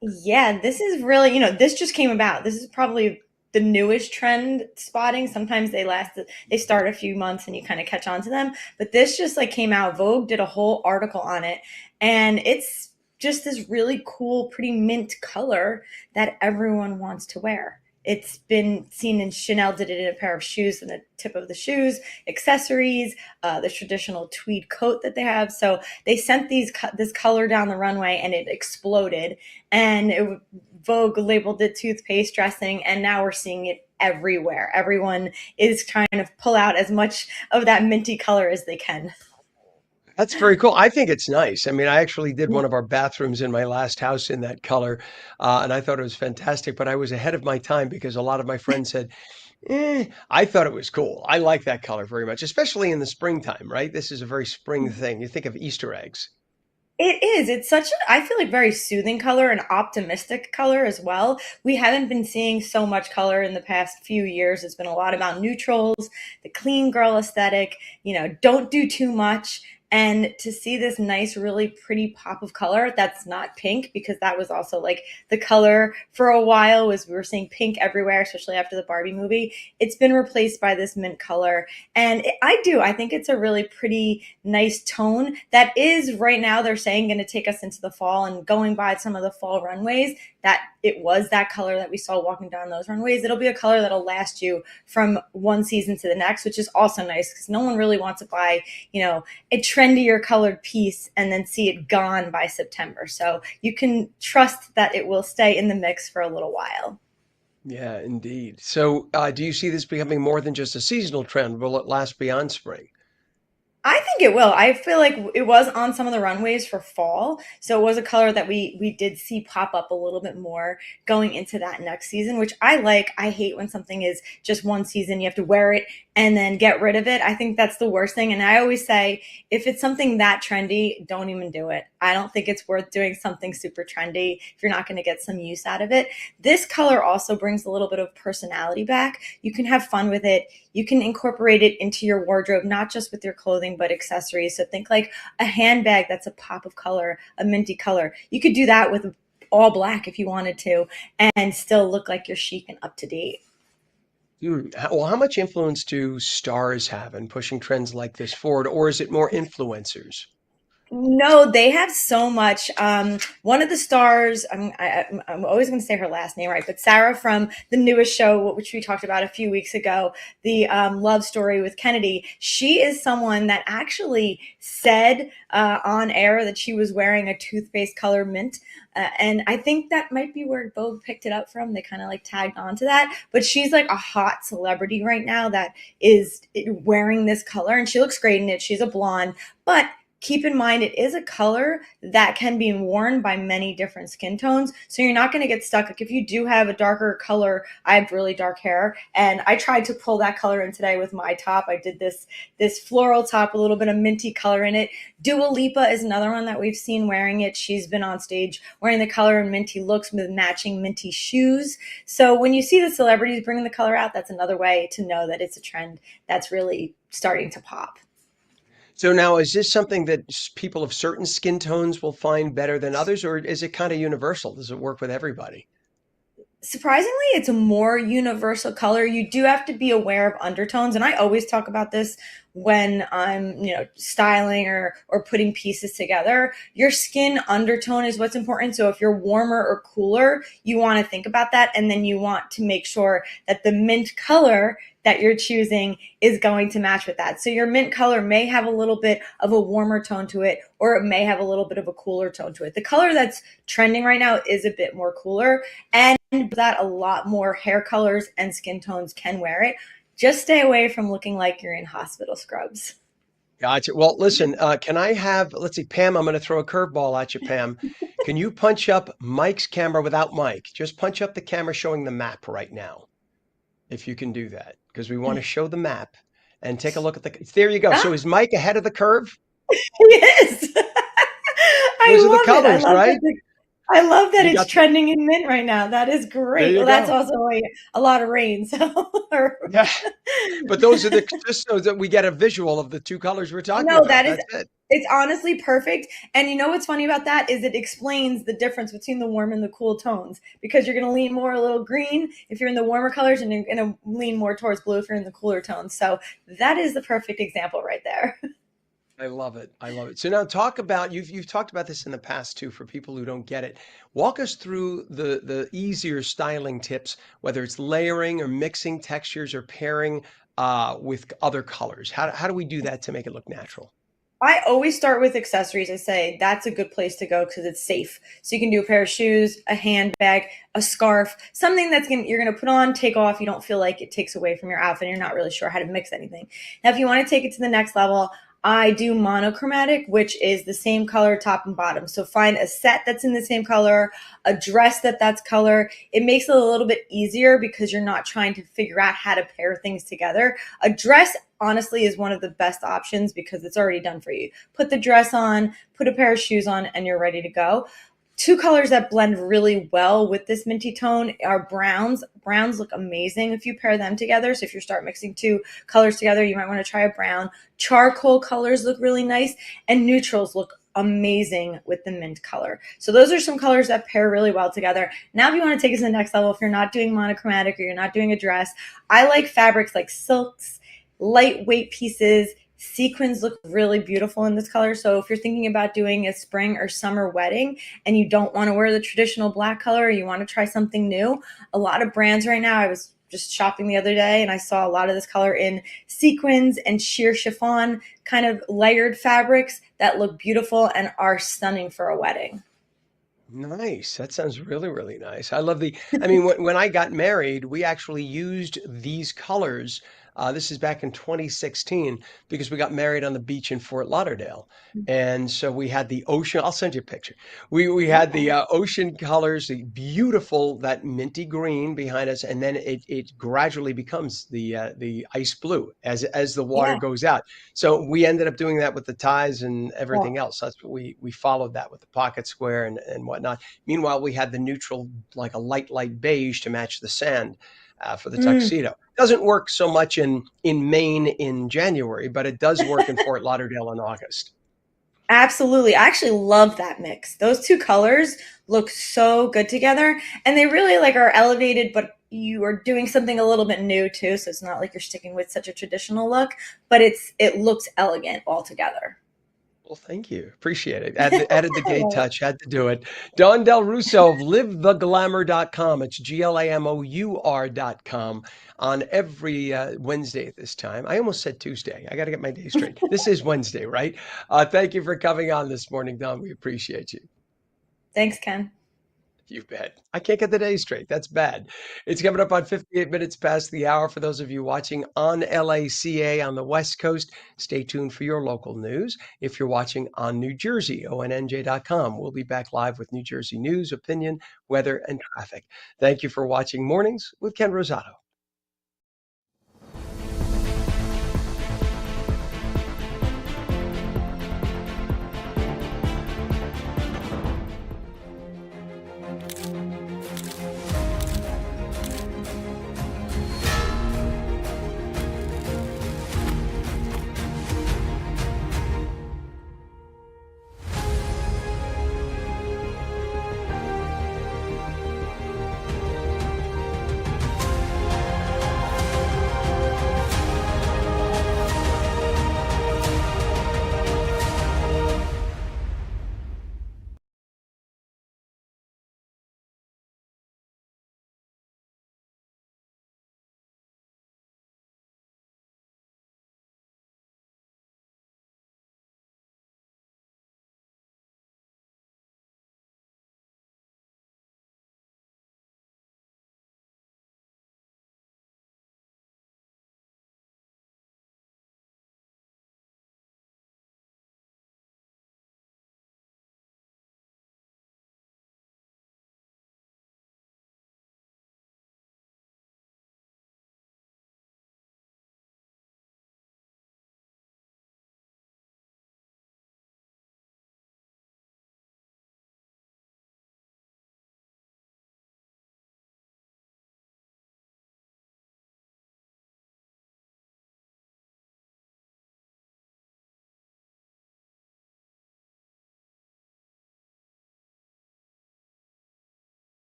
Yeah, this is really, this just came about. This is probably the newest trend spotting. Sometimes they start a few months and you kind of catch on to them. But this just came out. Vogue did a whole article on it. And it's just this really cool, pretty mint color that everyone wants to wear. It's been seen in Chanel did it in a pair of shoes and the tip of the shoes, accessories, the traditional tweed coat that they have. So they sent this color down the runway and it exploded. And Vogue labeled it toothpaste dressing, and now we're seeing it everywhere. Everyone is trying to pull out as much of that minty color as they can. That's very cool. I think it's nice. I mean, I actually did one of our bathrooms in my last house in that color, and I thought it was fantastic. But I was ahead of my time because a lot of my friends said, I thought it was cool. I like that color very much, especially in the springtime, right? This is a very spring thing. You think of Easter eggs. It is. It's such a, I feel like very soothing color and optimistic color as well. We haven't been seeing so much color in the past few years. It's been a lot about neutrals, the clean girl aesthetic, don't do too much. And to see this nice, really pretty pop of color that's not pink, because that was also like the color for a while was we were seeing pink everywhere, especially after the Barbie movie. It's been replaced by this mint color. And I think it's a really pretty, nice tone that is right now, they're saying, going to take us into the fall. And going by some of the fall runways, that it was that color that we saw walking down those runways. It'll be a color that'll last you from one season to the next, which is also nice because no one really wants to buy, a trendier colored piece and then see it gone by September. So you can trust that it will stay in the mix for a little while. Yeah, indeed. So, do you see this becoming more than just a seasonal trend? Will it last beyond spring? I think it will. I feel like it was on some of the runways for fall. So it was a color that we did see pop up a little bit more going into that next season, which I like. I hate when something is just one season, you have to wear it and then get rid of it. I think that's the worst thing. And I always say, if it's something that trendy, don't even do it. I don't think it's worth doing something super trendy if you're not going to get some use out of it. This color also brings a little bit of personality back. You can have fun with it. You can incorporate it into your wardrobe, not just with your clothing, but accessories. So think like a handbag that's a pop of color, a minty color. You could do that with all black if you wanted to and still look like you're chic and up to date. Well, how much influence do stars have in pushing trends like this forward, or is it more influencers? No, they have so much. One of the stars, I'm always going to say her last name right, but Sarah from the newest show, which we talked about a few weeks ago, the love story with Kennedy. She is someone that actually said on air that she was wearing a toothpaste color mint. And I think that might be where Vogue picked it up from. They kind of like tagged onto that. But she's like a hot celebrity right now that is wearing this color, and she looks great in it. She's a blonde, but keep in mind, it is a color that can be worn by many different skin tones. So you're not going to get stuck. Like if you do have a darker color, I have really dark hair, and I tried to pull that color in today with my top. I did this floral top, a little bit of minty color in it. Dua Lipa is another one that we've seen wearing it. She's been on stage wearing the color in minty looks with matching minty shoes. So when you see the celebrities bringing the color out, that's another way to know that it's a trend that's really starting to pop. So now, is this something that people of certain skin tones will find better than others, or is it kind of universal? Does it work with everybody? Surprisingly, it's a more universal color. You do have to be aware of undertones, and I always talk about this when I'm, styling or putting pieces together. Your skin undertone is what's important. So if you're warmer or cooler, you want to think about that, and then you want to make sure that the mint color that you're choosing is going to match with that. So your mint color may have a little bit of a warmer tone to it, or it may have a little bit of a cooler tone to it. The color that's trending right now is a bit more cooler, and that a lot more hair colors and skin tones can wear it. Just stay away from looking like you're in hospital scrubs. Gotcha. Well, listen, can I have, let's see, Pam, I'm going to throw a curveball at you, Pam. Can you punch up Mike's camera without Mike? Just punch up the camera showing the map right now, if you can do that, because we want to show the map and take a look at there you go. So is Mike ahead of the curve? Yes. Those are the colors, right? I love that You it's got trending in mint right now. That is there great. you Well, that's go. also a lot of rain. So Yeah. But those are just so that we get a visual of the two colors we're talking no, about. that is That's it. it's honestly perfect. And you know what's funny about that is it explains the difference between the warm and the cool tones, because you're going to lean more a little green if you're in the warmer colors, and you're going to lean more towards blue if you're in the cooler tones. So that is the perfect example right there. I love it. I love it. So now talk about you've talked about this in the past too for people who don't get it. Walk us through the easier styling tips, whether it's layering or mixing textures or pairing with other colors. How do we do that to make it look natural? I always start with accessories. I say that's a good place to go because it's safe. So you can do a pair of shoes, a handbag, a scarf, something you're gonna put on, take off. You don't feel like it takes away from your outfit. And you're not really sure how to mix anything. Now, if you want to take it to the next level, I do monochromatic, which is the same color top and bottom. So find a set that's in the same color, a dress that's color. It makes it a little bit easier because you're not trying to figure out how to pair things together. A dress, honestly, is one of the best options because it's already done for you. Put the dress on, put a pair of shoes on, and you're ready to go. Two colors that blend really well with this minty tone are browns. Browns look amazing if you pair them together. So if you start mixing two colors together, you might want to try a brown. Charcoal colors look really nice, and neutrals look amazing with the mint color. So those are some colors that pair really well together. Now, if you want to take it to the next level, if you're not doing monochromatic or you're not doing a dress, I like fabrics like silks, lightweight pieces. Sequins look really beautiful in this color. So if you're thinking about doing a spring or summer wedding and you don't want to wear the traditional black color, or you want to try something new, a lot of brands right now, I was just shopping the other day and I saw a lot of this color in sequins and sheer chiffon kind of layered fabrics that look beautiful and are stunning for a wedding. Nice. That sounds really, really nice. I love I mean, when I got married, we actually used these colors. This is back in 2016 because we got married on the beach in Fort Lauderdale. And so we had the ocean. I'll send you a picture. We had the ocean colors, the beautiful, that minty green behind us. And then it gradually becomes the ice blue as the water Yeah. goes out. So we ended up doing that with the ties and Yeah. everything else. That's what we followed that with the pocket square and whatnot. Meanwhile, we had the neutral, like a light beige to match the sand for the Mm. tuxedo. Doesn't work so much in Maine in January, but it does work in Fort Lauderdale in August. Absolutely. I actually love that mix. Those two colors look so good together, and they really like are elevated, but you are doing something a little bit new too. So it's not like you're sticking with such a traditional look, but it looks elegant altogether. Well, thank you. Appreciate it. Added the gay touch. Had to do it. Dawn Del Russo of livetheglamour.com. It's GLAMOUR.com on every Wednesday at this time. I almost said Tuesday. I got to get my day straight. This is Wednesday, right? Thank you for coming on this morning, Dawn. We appreciate you. Thanks, Ken. You bet. I can't get the day straight. That's bad. It's coming up on 58 minutes past the hour. For those of you watching on LACA on the West Coast, stay tuned for your local news. If you're watching on New Jersey, ONNJ.com, we'll be back live with New Jersey news, opinion, weather, and traffic. Thank you for watching Mornings with Ken Rosato.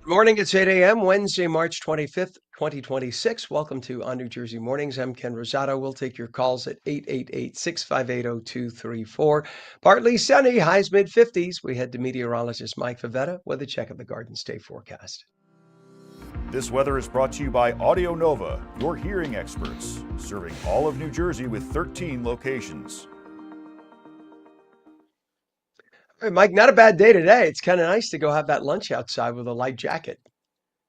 Morning, it's 8 a.m., Wednesday, March 25th, 2026. Welcome to On New Jersey Mornings. I'm Ken Rosato. We'll take your calls at 888-658-0234. Partly sunny, highs mid-50s. We head to meteorologist Mike Favetta with a check of the Garden State forecast. This weather is brought to you by Audio Nova, your hearing experts, serving all of New Jersey with 13 locations. Hey, Mike, not a bad day today. It's kind of nice to go have that lunch outside with a light jacket.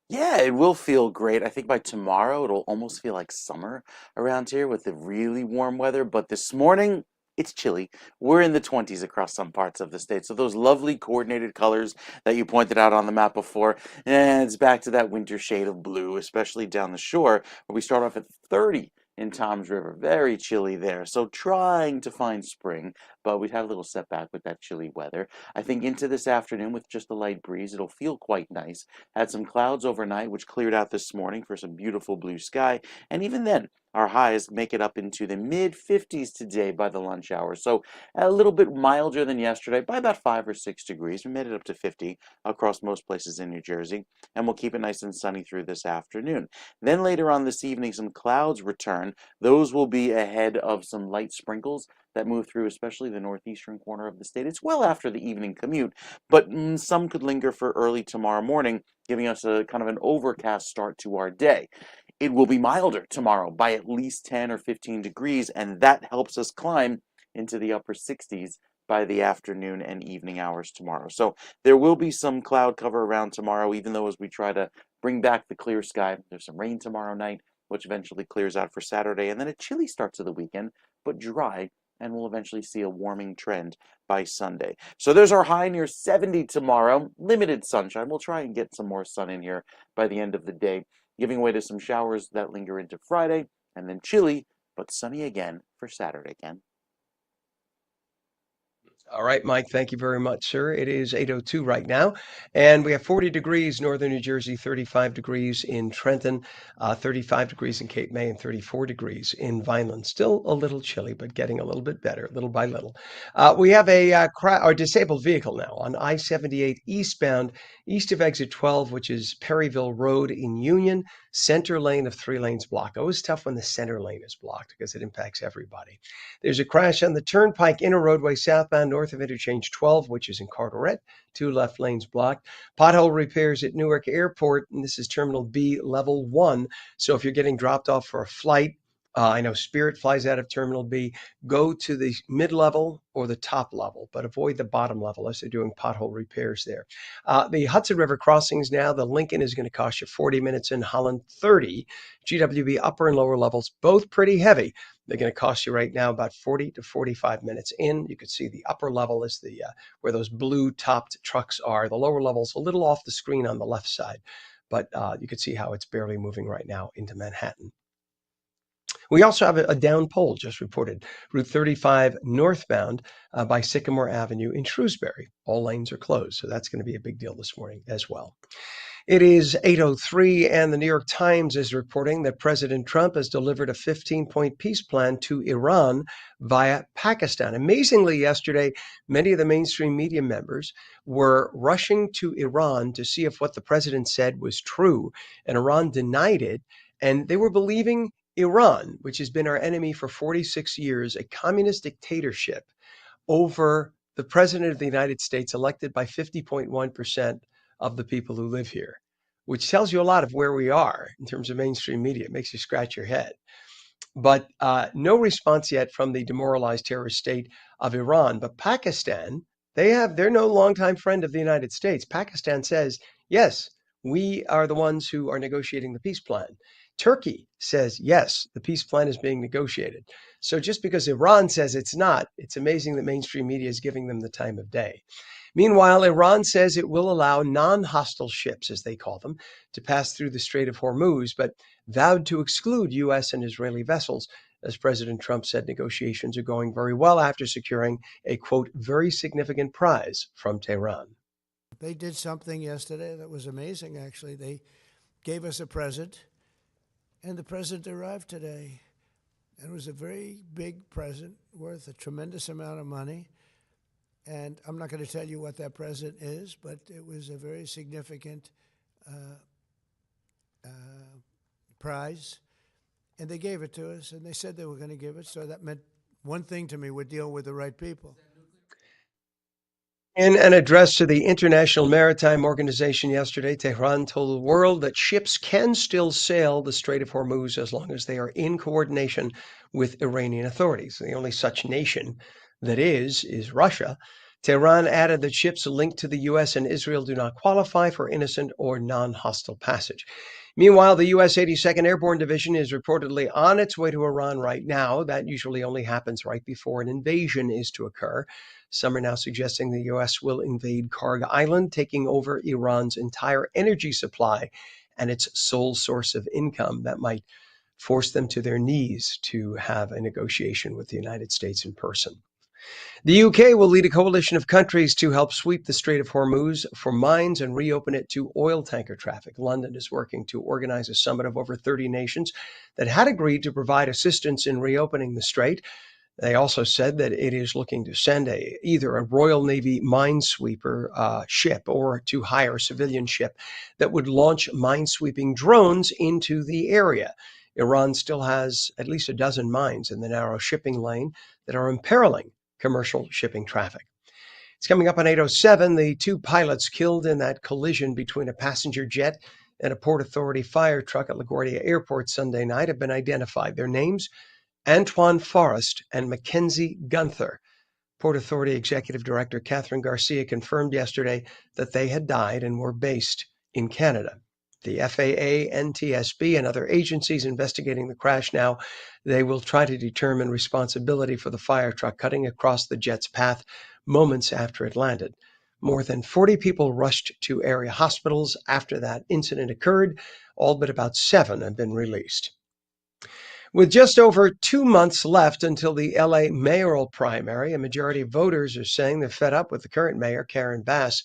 Yeah, it will feel great. I think by tomorrow it'll almost feel like summer around here with the really warm weather. But this morning, it's chilly. We're in the 20s across some parts of the state. So those lovely coordinated colors that you pointed out on the map before, and it's back to that winter shade of blue, especially down the shore, where we start off at 30 in Tom's River. Very chilly there. So trying to find spring, but we'd have a little setback with that chilly weather. I think into this afternoon with just a light breeze, it'll feel quite nice. Had some clouds overnight, which cleared out this morning for some beautiful blue sky. And even then, our highs make it up into the mid 50s today by the lunch hour. So a little bit milder than yesterday by about 5 or 6 degrees. We made it up to 50 across most places in New Jersey. And we'll keep it nice and sunny through this afternoon. Then later on this evening, some clouds return. Those will be ahead of some light sprinkles that move through, especially the northeastern corner of the state. It's well after the evening commute, but some could linger for early tomorrow morning, giving us a kind of an overcast start to our day. It will be milder tomorrow by at least 10 or 15 degrees, and that helps us climb into the upper 60s by the afternoon and evening hours tomorrow. So there will be some cloud cover around tomorrow, even though as we try to bring back the clear sky, there's some rain tomorrow night, which eventually clears out for Saturday, and then a chilly start to the weekend, but dry, and we'll eventually see a warming trend by Sunday. So there's our high near 70 tomorrow. Limited sunshine. We'll try and get some more sun in here by the end of the day, giving way to some showers that linger into Friday, and then chilly, but sunny again for Saturday, Ken. All right, Mike, thank you very much, sir. It is 8:02 right now, and we have 40 degrees northern New Jersey, 35 degrees in Trenton, 35 degrees in Cape May, and 34 degrees in Vineland. Still a little chilly, but getting a little bit better, little by little. We have a disabled vehicle now on I-78 eastbound, east of exit 12, which is Perryville Road in Union. Center lane of 3 lanes blocked. Always tough when the center lane is blocked because it impacts everybody. There's a crash on the Turnpike Inner Roadway southbound north of interchange 12, which is in Carteret. 2 left lanes blocked. Pothole repairs at Newark Airport, and this is Terminal B, Level 1. So if you're getting dropped off for a flight, I know Spirit flies out of Terminal B. Go to the mid-level or the top level, but avoid the bottom level as they're doing pothole repairs there. The Hudson River crossings now, the Lincoln is going to cost you 40 minutes in, Holland 30. GWB upper and lower levels, both pretty heavy. They're going to cost you right now about 40 to 45 minutes in. You can see the upper level is the where those blue topped trucks are. The lower level is a little off the screen on the left side, but you can see how it's barely moving right now into Manhattan. We also have a down pole just reported. Route 35 northbound by Sycamore Avenue in Shrewsbury. All lanes are closed, so that's going to be a big deal this morning as well. It is 8:03, and the New York Times is reporting that President Trump has delivered a 15-point peace plan to Iran via Pakistan. Amazingly, yesterday, many of the mainstream media members were rushing to Iran to see if what the president said was true, and Iran denied it, and they were believing Iran, which has been our enemy for 46 years, a communist dictatorship, over the president of the United States elected by 50.1% of the people who live here, which tells you a lot of where we are in terms of mainstream media. It makes you scratch your head. But no response yet from the demoralized terrorist state of Iran. But Pakistan, they're no longtime friend of the United States. Pakistan says, yes, we are the ones who are negotiating the peace plan. Turkey says, yes, the peace plan is being negotiated. So just because Iran says it's not, it's amazing that mainstream media is giving them the time of day. Meanwhile, Iran says it will allow non-hostile ships, as they call them, to pass through the Strait of Hormuz, but vowed to exclude U.S. and Israeli vessels. As President Trump said, negotiations are going very well after securing a, quote, very significant prize from Tehran. They did something yesterday that was amazing, actually. They gave us a present, and the present arrived today. And it was a very big present worth a tremendous amount of money. And I'm not going to tell you what that present is, but it was a very significant prize, and they gave it to us, and they said they were going to give it. So that meant one thing to me: we're dealing with the right people. In an address to the International Maritime Organization yesterday, Tehran told the world that ships can still sail the Strait of Hormuz as long as they are in coordination with Iranian authorities. The only such nation that is Russia. Tehran added that ships linked to the U.S. and Israel do not qualify for innocent or non-hostile passage. Meanwhile, the U.S. 82nd Airborne Division is reportedly on its way to Iran right now. That usually only happens right before an invasion is to occur. Some are now suggesting the U.S. will invade Karg Island, taking over Iran's entire energy supply and its sole source of income. That might force them to their knees to have a negotiation with the United States in person. The UK will lead a coalition of countries to help sweep the Strait of Hormuz for mines and reopen it to oil tanker traffic. London is working to organize a summit of over 30 nations that had agreed to provide assistance in reopening the strait. They also said that it is looking to send either a Royal Navy minesweeper ship or to hire a civilian ship that would launch minesweeping drones into the area. Iran still has at least a dozen mines in the narrow shipping lane that are imperiling commercial shipping traffic. It's coming up on 8:07. The two pilots killed in that collision between a passenger jet and a Port Authority fire truck at LaGuardia Airport Sunday night have been identified. Their names: Antoine Forrest and Mackenzie Gunther. Port Authority Executive Director Catherine Garcia confirmed yesterday that they had died and were based in Canada. The FAA, NTSB, and other agencies investigating the crash now. They will try to determine responsibility for the fire truck cutting across the jet's path moments after it landed. More than 40 people rushed to area hospitals after that incident occurred. All but about 7 have been released. With just over 2 months left until the LA mayoral primary, a majority of voters are saying they're fed up with the current mayor, Karen Bass.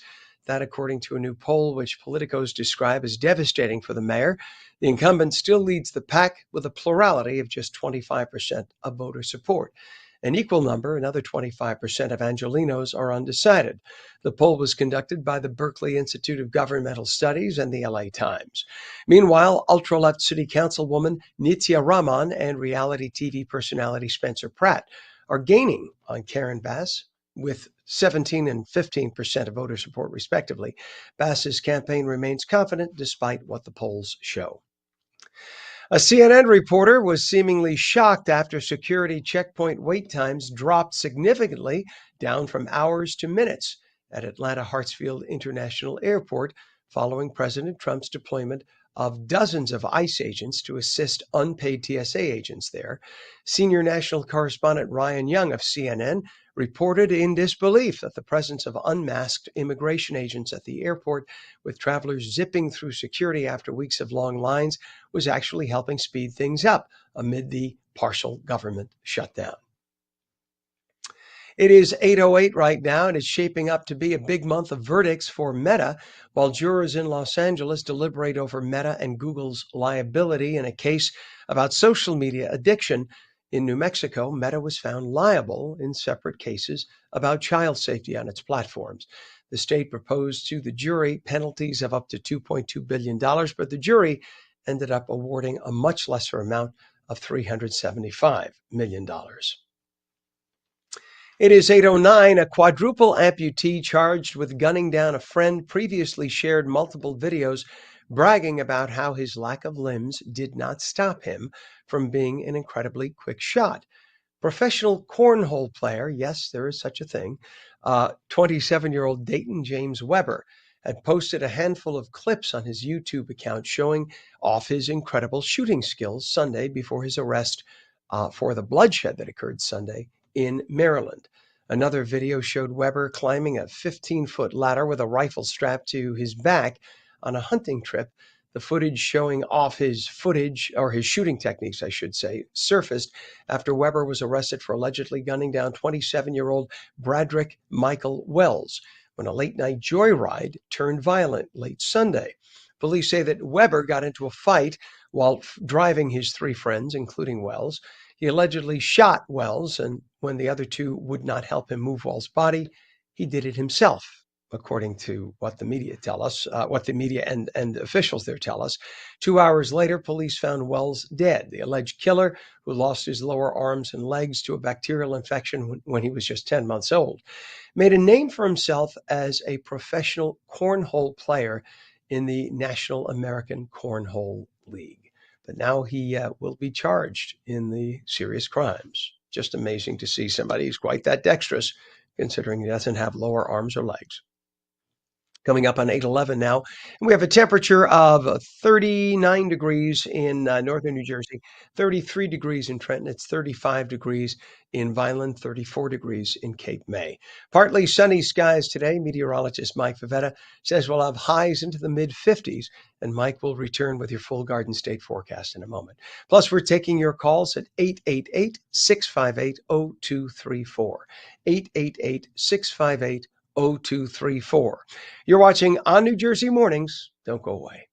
That according to a new poll, which politicos describe as devastating for the mayor. The incumbent still leads the pack with a plurality of just 25% of voter support. An equal number, another 25% of Angelenos, are undecided. The poll was conducted by the Berkeley Institute of Governmental Studies and the LA Times. Meanwhile, ultra-left city councilwoman Nitya Raman and reality TV personality Spencer Pratt are gaining on Karen Bass with 17% and 15% of voter support, respectively. Bass's campaign remains confident despite what the polls show. A CNN reporter was seemingly shocked after security checkpoint wait times dropped significantly, down from hours to minutes, at Atlanta Hartsfield International Airport following President Trump's deployment of dozens of ICE agents to assist unpaid TSA agents there. Senior national correspondent Ryan Young of CNN reported in disbelief that the presence of unmasked immigration agents at the airport, with travelers zipping through security after weeks of long lines, was actually helping speed things up amid the partial government shutdown. It is 8:08 right now, and it's shaping up to be a big month of verdicts for Meta, while jurors in Los Angeles deliberate over Meta and Google's liability in a case about social media addiction. In New Mexico, Meta was found liable in separate cases about child safety on its platforms. The state proposed to the jury penalties of up to $2.2 billion, but the jury ended up awarding a much lesser amount of $375 million. It is 8:09. A quadruple amputee charged with gunning down a friend previously shared multiple videos bragging about how his lack of limbs did not stop him from being an incredibly quick shot. Professional cornhole player, yes, there is such a thing, 27-year-old Dayton James Weber had posted a handful of clips on his YouTube account showing off his incredible shooting skills Sunday before his arrest for the bloodshed that occurred Sunday in Maryland. Another video showed Weber climbing a 15-foot ladder with a rifle strapped to his back on a hunting trip. The footage showing off his shooting techniques, I should say, surfaced after Weber was arrested for allegedly gunning down 27-year-old Bradrick Michael Wells when a late-night joyride turned violent late Sunday. Police say that Weber got into a fight while driving his 3 friends, including Wells. He allegedly shot Wells, and when the other 2 would not help him move Wells' body, he did it himself according to what the media tell us, what the media and officials there tell us. 2 hours later, police found Wells dead. The alleged killer, who lost his lower arms and legs to a bacterial infection when he was just 10 months old, made a name for himself as a professional cornhole player in the National American Cornhole League. But now he will be charged in the serious crimes. Just amazing to see somebody who's quite that dexterous, considering he doesn't have lower arms or legs. Coming up on 8:11 now. And we have a temperature of 39 degrees in northern New Jersey, 33 degrees in Trenton. It's 35 degrees in Vineland, 34 degrees in Cape May. Partly sunny skies today. Meteorologist Mike Favetta says we'll have highs into the mid 50s, and Mike will return with your full Garden State forecast in a moment. Plus, we're taking your calls at 888-658-0234. 888-658-0234. 0234. You're watching On New Jersey Mornings. Don't go away.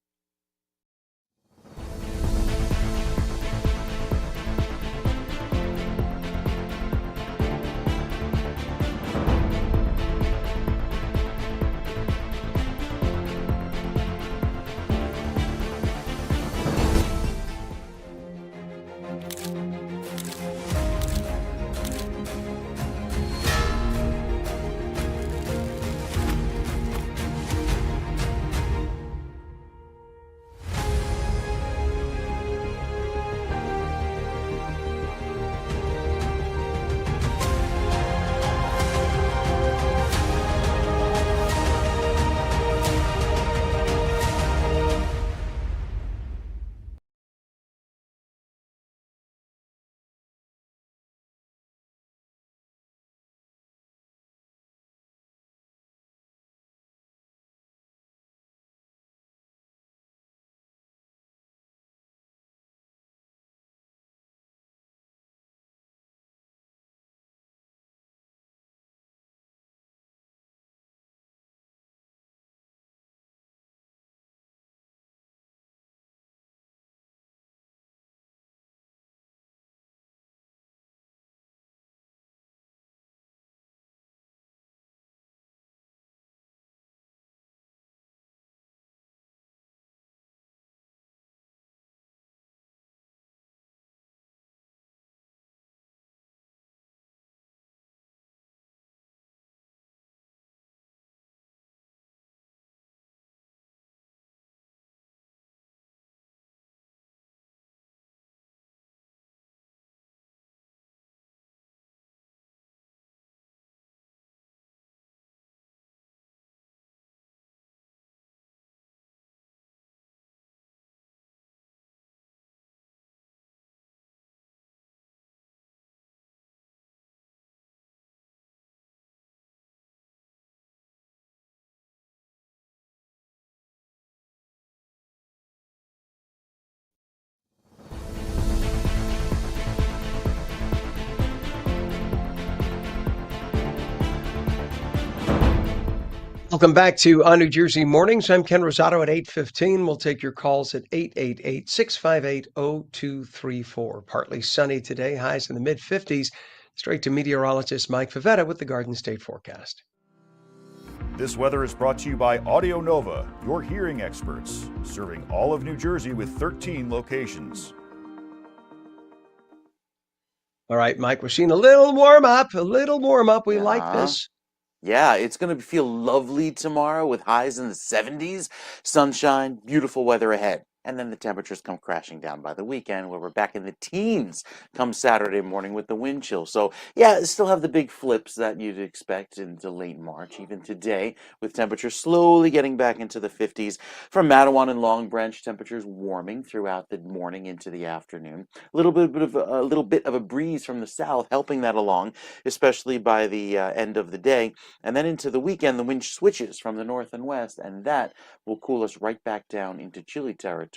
Welcome back to On New Jersey Mornings. I'm Ken Rosato at 8:15. We'll take your calls at 888-658-0234. Partly sunny today, highs in the mid 50s. Straight to meteorologist Mike Favetta with the Garden State forecast. This weather is brought to you by Audio Nova, your hearing experts, serving all of New Jersey with 13 locations. All right, Mike, we're seeing a little warm up. We like this. Yeah, it's going to feel lovely tomorrow with highs in the 70s, sunshine, beautiful weather ahead. And then the temperatures come crashing down by the weekend where we're back in the teens come Saturday morning with the wind chill. So, yeah, still have the big flips that you'd expect into late March, even today, with temperatures slowly getting back into the 50s. From Matawan and Long Branch, temperatures warming throughout the morning into the afternoon. A little bit of a breeze from the south helping that along, especially by the end of the day. And then into the weekend, the wind switches from the north and west, and that will cool us right back down into chilly territory.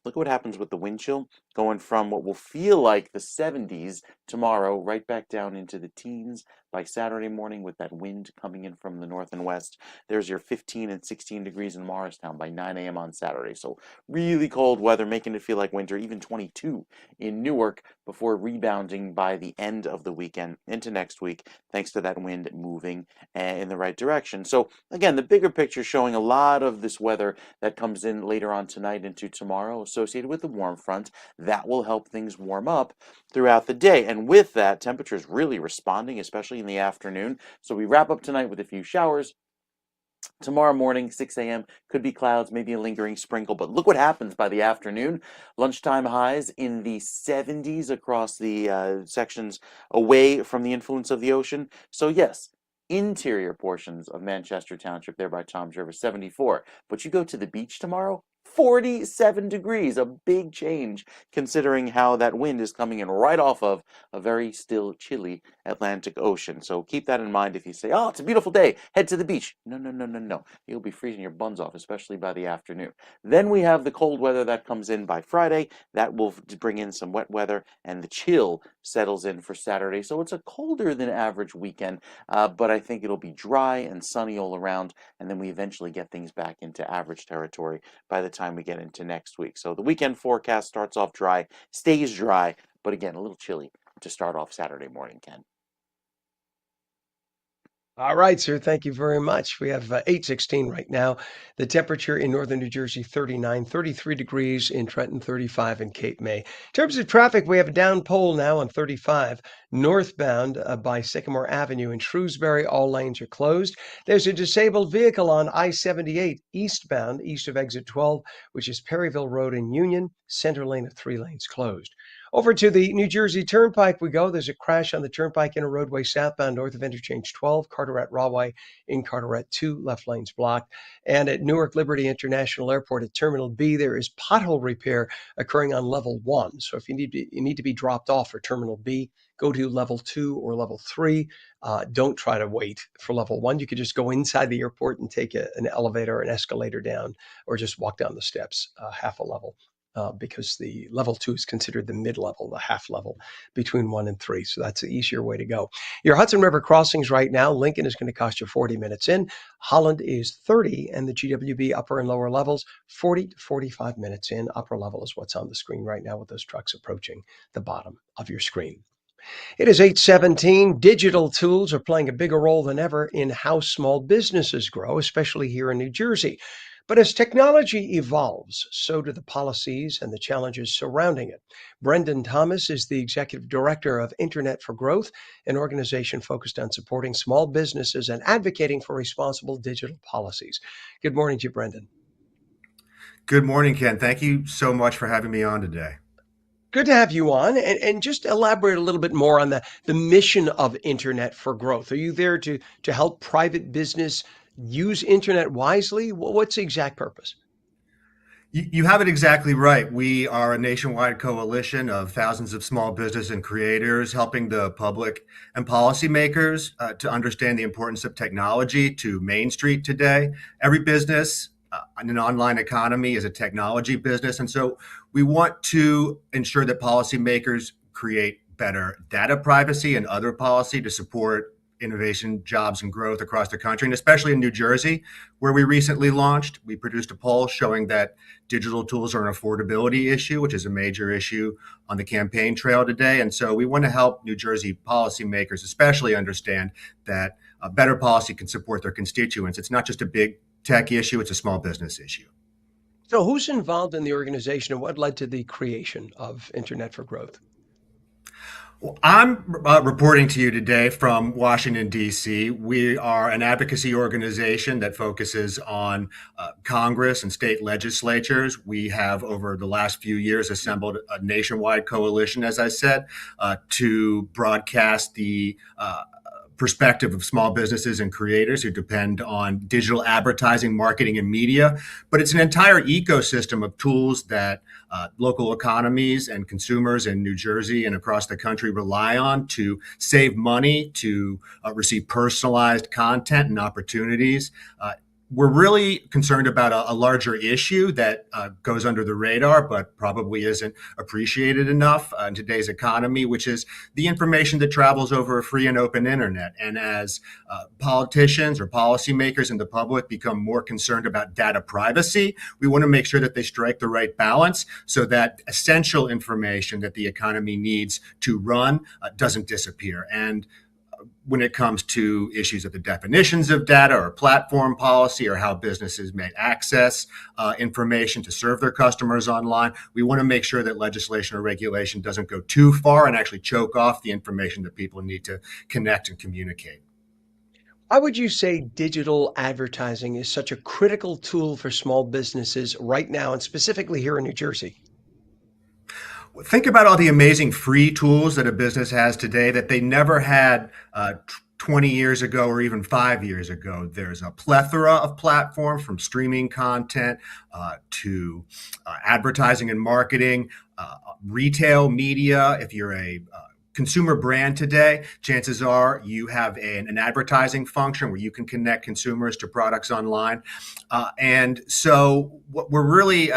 Look at what happens with the wind chill, going from what will feel like the 70s tomorrow right back down into the teens by Saturday morning with that wind coming in from the north and west. There's your 15 and 16 degrees in Morristown by 9 a.m. on Saturday. So really cold weather, making it feel like winter, even 22 in Newark before rebounding by the end of the weekend into next week, thanks to that wind moving in the right direction. So again, the bigger picture showing a lot of this weather that comes in later on tonight into tomorrow associated with the warm front. That will help things warm up throughout the day. And with that, temperatures really responding, especially in the afternoon. So we wrap up tonight with a few showers. Tomorrow morning, 6 a.m., could be clouds, maybe a lingering sprinkle, but look what happens by the afternoon. Lunchtime highs in the 70s across the sections away from the influence of the ocean. So yes, interior portions of Manchester Township, there by Tom Jervis, 74. But you go to the beach tomorrow, 47 degrees, a big change considering how that wind is coming in right off of a very still chilly Atlantic Ocean. So keep that in mind if you say, oh, it's a beautiful day, head to the beach. No, no, no, no, no. You'll be freezing your buns off, especially by the afternoon. Then we have the cold weather that comes in by Friday. That will bring in some wet weather, and the chill settles in for Saturday. So it's a colder than average weekend, but I think it'll be dry and sunny all around, and then we eventually get things back into average territory by the time we get into next week. So the weekend forecast starts off dry, stays dry, but again, a little chilly to start off Saturday morning, Ken. All right, sir. Thank you very much. We have 8:16 right now. The temperature in northern New Jersey, 39, 33 degrees in Trenton, 35 in Cape May. In terms of traffic, we have a down pole now on 35 northbound by Sycamore Avenue in Shrewsbury. All lanes are closed. There's a disabled vehicle on I-78 eastbound, east of exit 12, which is Perryville Road in Union. Center lane of 3 lanes closed. Over to the New Jersey Turnpike we go. There's a crash on the Turnpike Inner Roadway southbound north of Interchange 12, Carteret-Rahway in Carteret 2, left lanes blocked. And at Newark Liberty International Airport at Terminal B, there is pothole repair occurring on level 1. So if you need to be dropped off for Terminal B, go to level 2 or level 3. Don't try to wait for level 1. You could just go inside the airport and take an elevator or an escalator down, or just walk down the steps half a level. Because the level 2 is considered the mid-level, the half level between 1 and 3. So that's the easier way to go. Your Hudson River crossings right now, Lincoln is going to cost you 40 minutes in. Holland is 30, and the GWB upper and lower levels, 40 to 45 minutes in. Upper level is what's on the screen right now with those trucks approaching the bottom of your screen. It is 8:17. Digital tools are playing a bigger role than ever in how small businesses grow, especially here in New Jersey. But as technology evolves, so do the policies and the challenges surrounding it. Brendan Thomas is the executive director of Internet for Growth, an organization focused on supporting small businesses and advocating for responsible digital policies. Good morning to you, Brendan. Good morning, Ken. Thank you so much for having me on today. Good to have you on, and just elaborate a little bit more on the mission of Internet for Growth. Are you there to help private business use internet wisely? What's the exact purpose? You have it exactly right. We are a nationwide coalition of thousands of small business and creators helping the public and policymakers to understand the importance of technology to Main Street today. Every business in an online economy is a technology business. And so we want to ensure that policymakers create better data privacy and other policy to support innovation, jobs, and growth across the country, and especially in New Jersey, where we recently launched. We produced a poll showing that digital tools are an affordability issue, which is a major issue on the campaign trail today. And so we want to help New Jersey policymakers especially understand that a better policy can support their constituents. It's not just a big tech issue, it's a small business issue. So who's involved in the organization, and what led to the creation of Internet for Growth? Well, I'm reporting to you today from Washington, D.C. We are an advocacy organization that focuses on Congress and state legislatures. We have, over the last few years, assembled a nationwide coalition, as I said, to broadcast the perspective of small businesses and creators who depend on digital advertising, marketing, and media. But it's an entire ecosystem of tools that local economies and consumers in New Jersey and across the country rely on to save money, to receive personalized content and opportunities. we're really concerned about a larger issue that goes under the radar, but probably isn't appreciated enough in today's economy, which is the information that travels over a free and open internet. And as politicians or policymakers in the public become more concerned about data privacy, we want to make sure that they strike the right balance so that essential information that the economy needs to run doesn't disappear. And when it comes to issues of the definitions of data or platform policy or how businesses may access information to serve their customers online, we want to make sure that legislation or regulation doesn't go too far and actually choke off the information that people need to connect and communicate. Why would you say digital advertising is such a critical tool for small businesses right now, and specifically here in New Jersey? Think about all the amazing free tools that a business has today that they never had 20 years ago or even 5 years ago. There's a plethora of platforms, from streaming content to advertising and marketing, retail media. If you're a consumer brand today, chances are you have an advertising function where you can connect consumers to products online. And so what we're really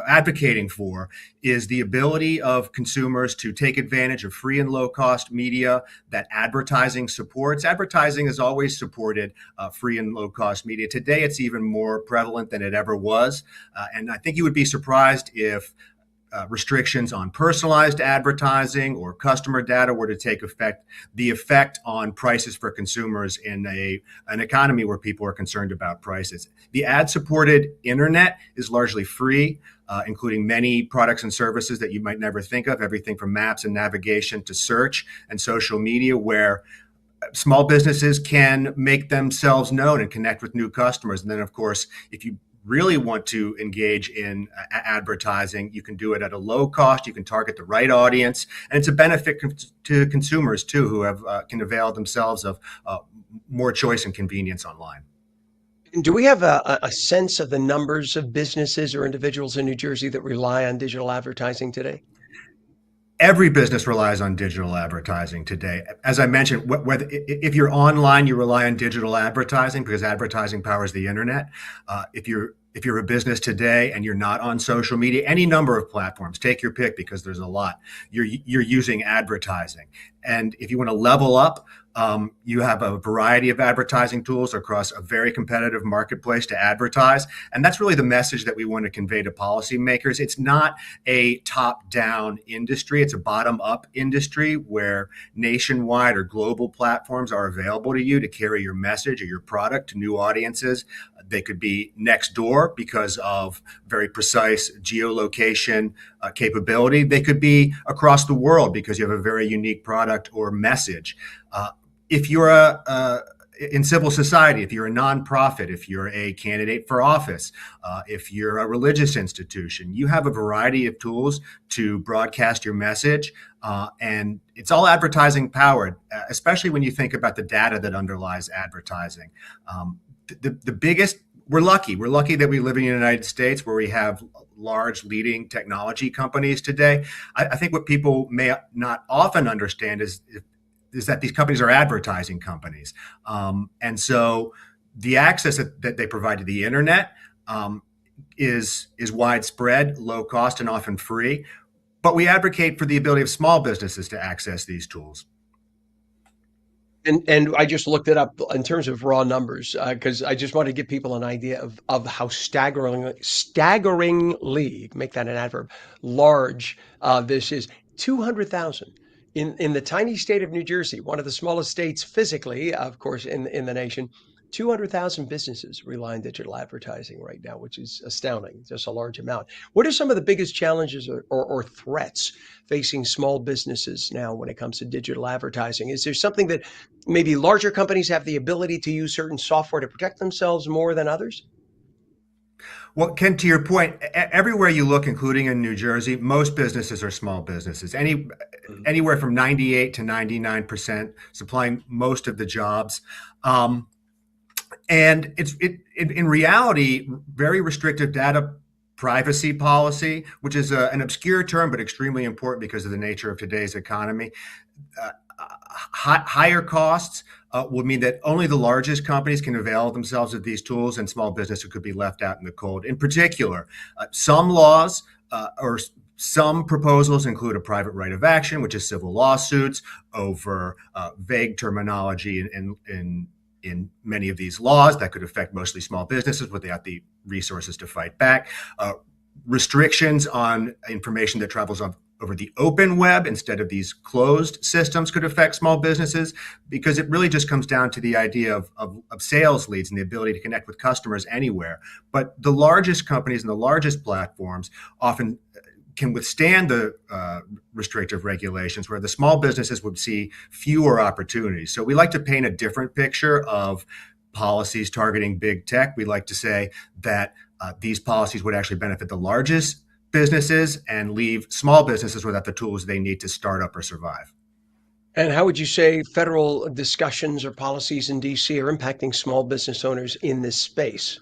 advocating for is the ability of consumers to take advantage of free and low cost media that advertising supports. Advertising has always supported free and low cost media. Today, it's even more prevalent than it ever was. And I think you would be surprised if restrictions on personalized advertising or customer data were to take effect, the effect on prices for consumers in an economy where people are concerned about prices. The ad-supported internet is largely free, including many products and services that you might never think of, everything from maps and navigation to search and social media, where small businesses can make themselves known and connect with new customers. And then, of course, if you really want to engage in advertising, you can do it at a low cost. You can target the right audience, and it's a benefit to consumers too, who have can avail themselves of more choice and convenience online. And do we have a sense of the numbers of businesses or individuals in New Jersey that rely on digital advertising today? Every business relies on digital advertising today. As I mentioned, whether if you're online, you rely on digital advertising because advertising powers the internet. If you're a business today and you're not on social media, any number of platforms, take your pick because there's a lot, you're using advertising. And if you want to level up, you have a variety of advertising tools across a very competitive marketplace to advertise. And that's really the message that we want to convey to policymakers. It's not a top-down industry. It's a bottom-up industry where nationwide or global platforms are available to you to carry your message or your product to new audiences. They could be next door because of very precise geolocation capability. They could be across the world because you have a very unique product or message. If you're in civil society, if you're a nonprofit, if you're a candidate for office, if you're a religious institution, you have a variety of tools to broadcast your message. And it's all advertising powered, especially when you think about the data that underlies advertising. The biggest, we're lucky that we live in the United States where we have large leading technology companies today. I think what people may not often understand is that these companies are advertising companies. And so the access that they provide to the internet is widespread, low cost, and often free. But we advocate for the ability of small businesses to access these tools. And I just looked it up in terms of raw numbers because I just want to give people an idea of how staggeringly, make that an adverb, large this is. 200,000 in the tiny state of New Jersey, one of the smallest states physically, of course, in the nation. 200,000 businesses rely on digital advertising right now, which is astounding, just a large amount. What are some of the biggest challenges or threats facing small businesses now when it comes to digital advertising? Is there something that maybe larger companies have the ability to use certain software to protect themselves more than others? Well, Ken, to your point, everywhere you look, including in New Jersey, most businesses are small businesses. Anywhere from 98 to 99% supplying most of the jobs. And it's in reality, very restrictive data privacy policy, which is an obscure term, but extremely important because of the nature of today's economy. Higher costs would mean that only the largest companies can avail themselves of these tools, and small businesses could be left out in the cold. In particular, some laws or some proposals include a private right of action, which is civil lawsuits over vague terminology in many of these laws that could affect mostly small businesses without the resources to fight back. Restrictions on information that travels over the open web instead of these closed systems could affect small businesses, because it really just comes down to the idea of sales leads and the ability to connect with customers anywhere. But the largest companies and the largest platforms often can withstand the restrictive regulations, where the small businesses would see fewer opportunities. So we like to paint a different picture of policies targeting big tech. We like to say that these policies would actually benefit the largest businesses and leave small businesses without the tools they need to start up or survive. And how would you say federal discussions or policies in DC are impacting small business owners in this space?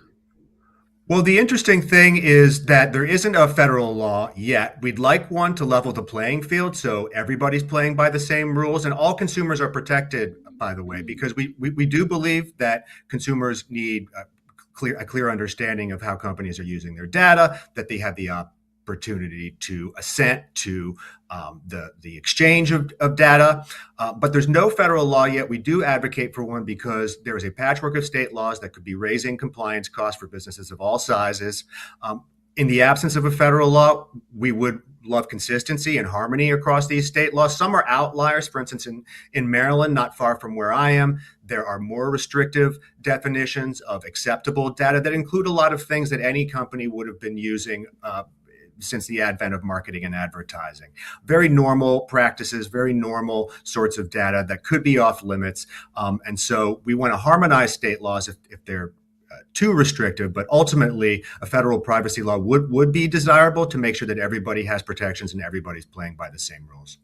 Well, the interesting thing is that there isn't a federal law yet. We'd like one to level the playing field so everybody's playing by the same rules, and all consumers are protected, by the way, because we do believe that consumers need a clear understanding of how companies are using their data, that they have the opportunity to assent to the exchange of data. But there's no federal law yet. We do advocate for one because there is a patchwork of state laws that could be raising compliance costs for businesses of all sizes. In the absence of a federal law, we would love consistency and harmony across these state laws. Some are outliers. For instance, in Maryland, not far from where I am, there are more restrictive definitions of acceptable data that include a lot of things that any company would have been using since the advent of marketing and advertising. Very normal practices, very normal sorts of data that could be off limits. And so we want to harmonize state laws if they're too restrictive, but ultimately a federal privacy law would be desirable to make sure that everybody has protections and everybody's playing by the same rules.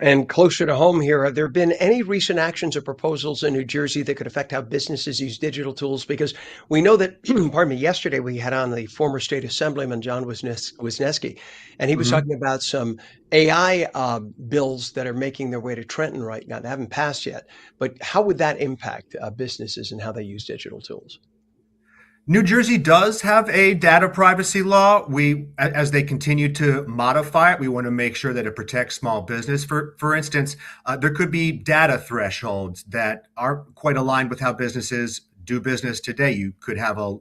And closer to home here, have there been any recent actions or proposals in New Jersey that could affect how businesses use digital tools? Because we know that, pardon me, yesterday we had on the former state assemblyman, John Wisniewski, and he was talking about some AI bills that are making their way to Trenton right now. They haven't passed yet, but how would that impact businesses and how they use digital tools? New Jersey does have a data privacy law. As they continue to modify it, we want to make sure that it protects small business. For instance, there could be data thresholds that aren't quite aligned with how businesses do business today. You could have a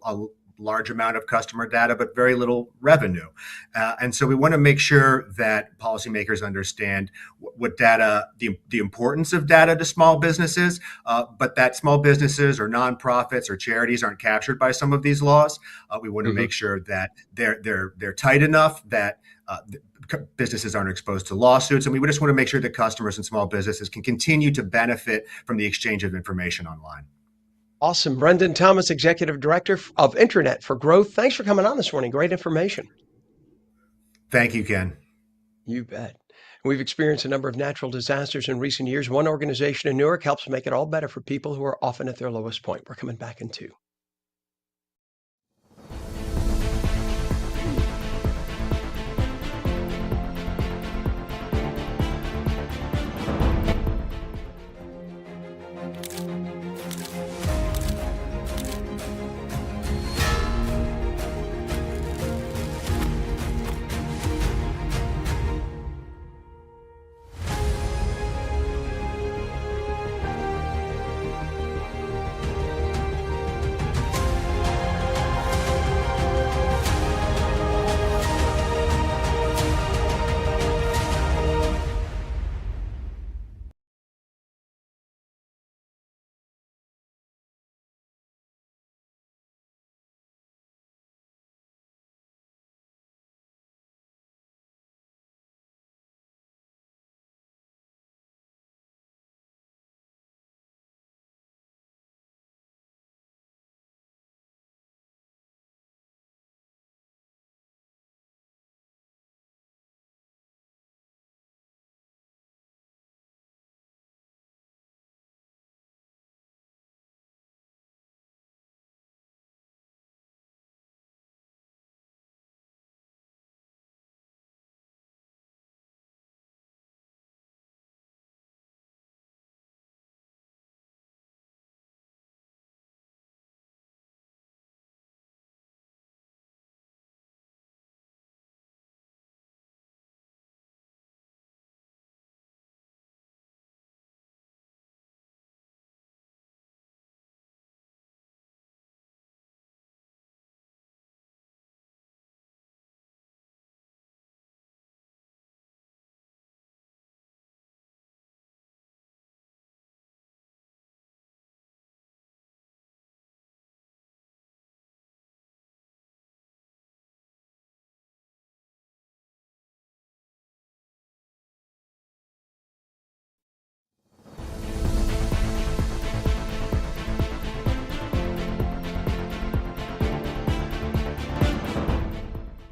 large amount of customer data, but very little revenue. And so we want to make sure that policymakers understand what data, the importance of data to small businesses, but that small businesses or nonprofits or charities aren't captured by some of these laws. We want to make sure that they're tight enough that businesses aren't exposed to lawsuits. And we just want to make sure that customers and small businesses can continue to benefit from the exchange of information online. Awesome. Brendan Thomas, Executive Director of Internet for Growth. Thanks for coming on this morning. Great information. Thank you, Ken. You bet. We've experienced a number of natural disasters in recent years. One organization in Newark helps make it all better for people who are often at their lowest point. We're coming back in 2.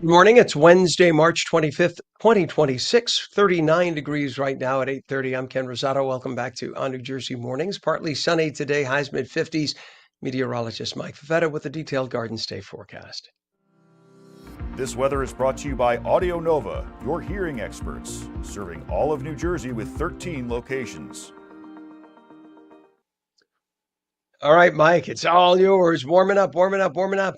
Good morning. It's Wednesday, March 25th, 2026, 39 degrees right now at 8:30. I'm Ken Rosato. Welcome back to On New Jersey Mornings. Partly sunny today, highs mid-50s. Meteorologist Mike Favetta with a detailed Garden State forecast. This weather is brought to you by Audio Nova, your hearing experts, serving all of New Jersey with 13 locations. All right, Mike, it's all yours. Warming up, warming up, warming up.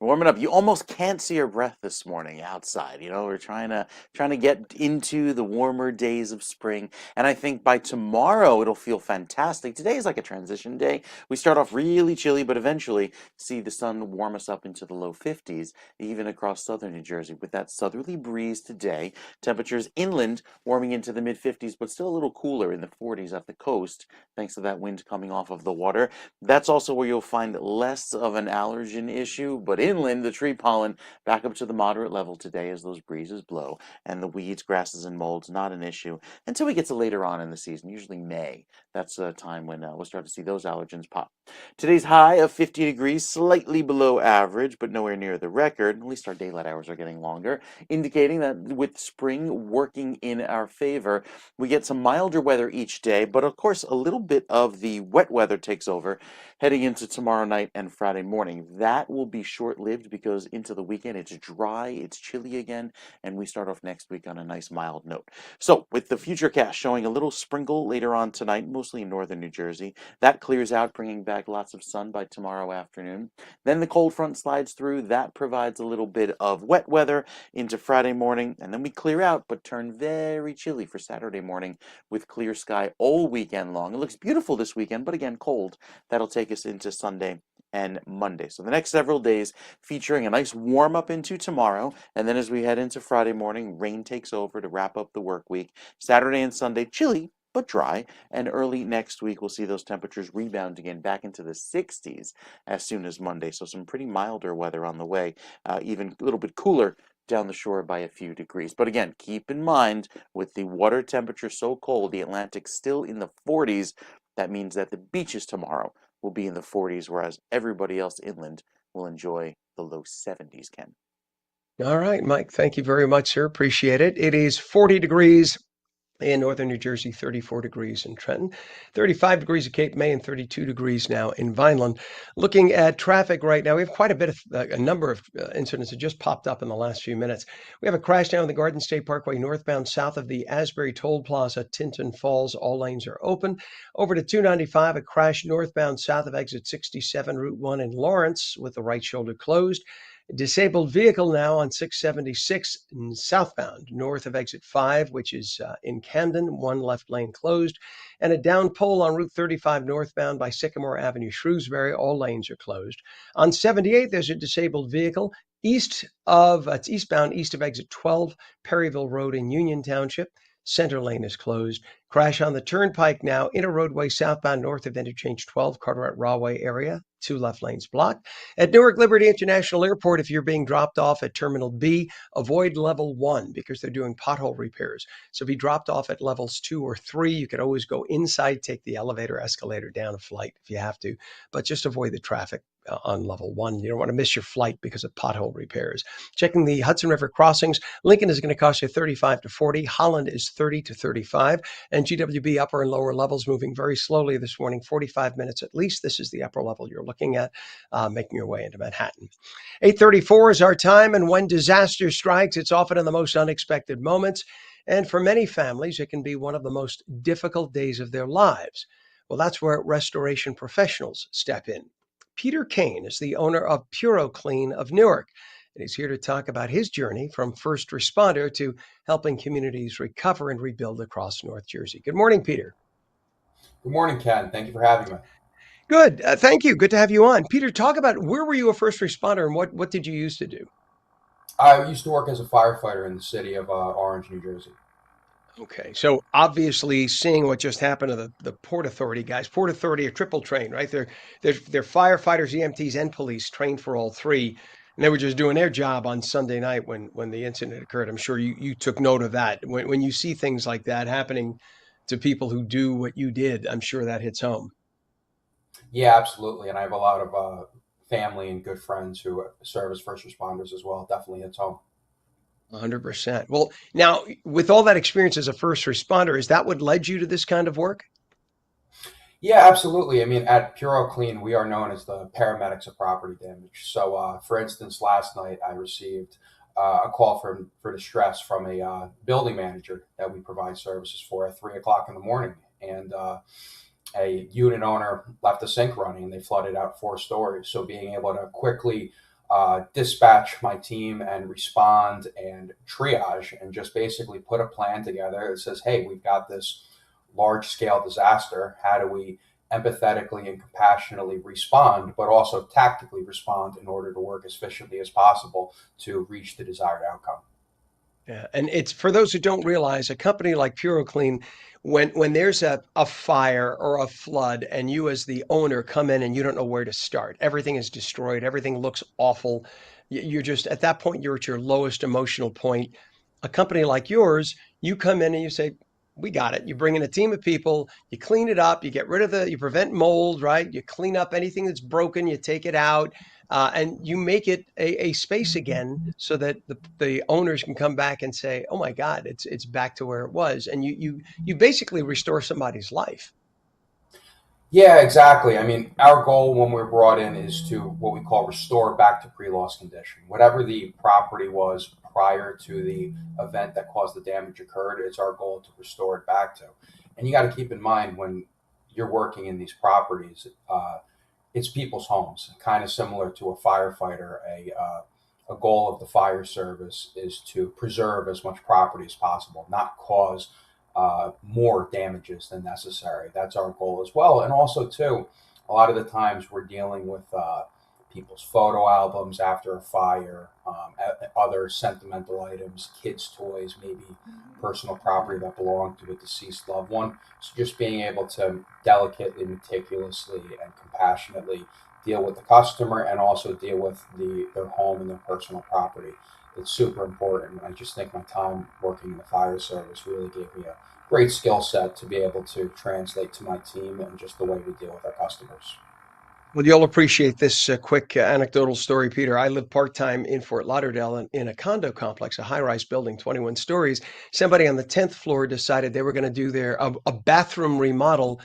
Warming up. You almost can't see your breath this morning outside. We're trying to get into the warmer days of spring, and I think by tomorrow it'll feel fantastic. Today is like a transition day. We start off really chilly, but eventually see the sun warm us up into the low 50s, even across southern New Jersey with that southerly breeze today. Temperatures inland warming into the mid 50s, but still a little cooler in the 40s at the coast, thanks to that wind coming off of the water. That's also where you'll find less of an allergen issue, but inland, the tree pollen back up to the moderate level today as those breezes blow, and the weeds, grasses, and molds not an issue until we get to later on in the season, usually May. That's a time when we'll start to see those allergens pop. Today's high of 50 degrees, slightly below average, but nowhere near the record. At least our daylight hours are getting longer, indicating that with spring working in our favor, we get some milder weather each day, but of course, a little bit of the wet weather takes over heading into tomorrow night and Friday morning. That will be short-lived because into the weekend it's dry, it's chilly again, and we start off next week on a nice mild note. So with the futurecast showing a little sprinkle later on tonight, mostly in northern New Jersey, that clears out, bringing back lots of sun by tomorrow afternoon. Then the cold front slides through. That provides a little bit of wet weather into Friday morning, and then we clear out but turn very chilly for Saturday morning with clear sky all weekend long. It looks beautiful this weekend, but again, cold. That'll take us into Sunday and Monday. So the next several days featuring a nice warm up into tomorrow. And then as we head into Friday morning, rain takes over to wrap up the work week. Saturday and Sunday, chilly but dry. And early next week, we'll see those temperatures rebound again back into the 60s as soon as Monday. So some pretty milder weather on the way, even a little bit cooler down the shore by a few degrees. But again, keep in mind with the water temperature so cold, the Atlantic's still in the 40s. That means that the beaches tomorrow will be in the 40s, whereas everybody else inland will enjoy the low 70s, Ken. All right, Mike, thank you very much, sir. Appreciate it. It is 40 degrees in northern New Jersey, 34 degrees in Trenton, 35 degrees at Cape May, and 32 degrees now in Vineland. Looking at traffic right now, we have quite a bit of a number of incidents that just popped up in the last few minutes. We have a crash down the Garden State Parkway northbound south of the Asbury Toll Plaza, Tinton Falls. All lanes are open. Over to 295, a crash northbound south of exit 67, Route 1 in Lawrence with the right shoulder closed. Disabled vehicle now on 676 southbound, north of exit 5, which is in Camden, one left lane closed, and a down pole on Route 35 northbound by Sycamore Avenue, Shrewsbury. All lanes are closed. On 78, there's a disabled vehicle it's eastbound east of exit 12, Perryville Road in Union Township. Center lane is closed. Crash on the turnpike now, inner roadway southbound north of interchange 12, Carteret-Rahway area. 2 left lanes blocked. At Newark Liberty International Airport, if you're being dropped off at Terminal B, avoid level 1 because they're doing pothole repairs. So if you dropped off at levels 2 or 3, you could always go inside, take the elevator, escalator down a flight if you have to, but just avoid the traffic on level 1. You don't want to miss your flight because of pothole repairs. Checking the Hudson River crossings, Lincoln is going to cost you 35 to 40. Holland is 30 to 35. And GWB upper and lower levels moving very slowly this morning, 45 minutes at least. This is the upper level you're looking at, making your way into Manhattan. 8:34 is our time, and when disaster strikes, it's often in the most unexpected moments. And for many families, it can be one of the most difficult days of their lives. Well, that's where restoration professionals step in. Peter Kane is the owner of PuroClean of Newark, and he's here to talk about his journey from first responder to helping communities recover and rebuild across North Jersey. Good morning, Peter. Good morning, Ken. Thank you for having me. Good. Thank you. Good to have you on. Peter, talk about where were you a first responder and what did you used to do? I used to work as a firefighter in the city of Orange, New Jersey. Okay, so obviously seeing what just happened to the Port Authority guys. Port Authority are triple trained, right? They're firefighters, EMTs, and police trained for all three, and they were just doing their job on Sunday night when the incident occurred. I'm sure you took note of that. When you see things like that happening to people who do what you did, I'm sure that hits home. Yeah, absolutely. And I have a lot of family and good friends who serve as first responders as well definitely hits home. 100%. Well, now, with all that experience as a first responder, is that what led you to this kind of work? Yeah, absolutely. I mean, at Puro Clean, we are known as the paramedics of property damage. So, for instance, last night I received a call for distress from a building manager that we provide services for at 3 o'clock in the morning, and a unit owner left the sink running, and they flooded out 4 stories. So, being able to quickly dispatch my team and respond and triage, and just basically put a plan together that says, "Hey, we've got this large scale disaster. How do we empathetically and compassionately respond, but also tactically respond in order to work as efficiently as possible to reach the desired outcome?" Yeah, and it's for those who don't realize, a company like PuroClean, when there's a fire or a flood, and you as the owner come in and you don't know where to start, everything is destroyed, everything looks awful. You're just at that point, you're at your lowest emotional point. A company like yours, you come in and you say, "We got it." You bring in a team of people, you clean it up, you get rid of you prevent mold, right? You clean up anything that's broken, you take it out, and you make it a space again so that the owners can come back and say, "Oh my God, it's back to where it was," and you basically restore somebody's life. Yeah, exactly. I mean, our goal when we're brought in is to what we call restore back to pre-loss condition. Whatever the property was prior to the event that caused the damage occurred, it's our goal to restore it back to. And you got to keep in mind when you're working in these properties, it's people's homes, kind of similar to a firefighter. A goal of the fire service is to preserve as much property as possible, not cause more damages than necessary. That's our goal as well. And also, too, a lot of the times we're dealing with people's photo albums after a fire, other sentimental items, kids' toys, maybe personal property that belonged to a deceased loved one. So just being able to delicately, meticulously, and compassionately deal with the customer and also deal with their home and their personal property. It's super important. I just think my time working in the fire service really gave me a great skill set to be able to translate to my team and just the way we deal with our customers. Well, you'll appreciate this quick anecdotal story, Peter. I live part-time in Fort Lauderdale in a condo complex, a high-rise building, 21 stories. Somebody on the 10th floor decided they were going to do a bathroom remodel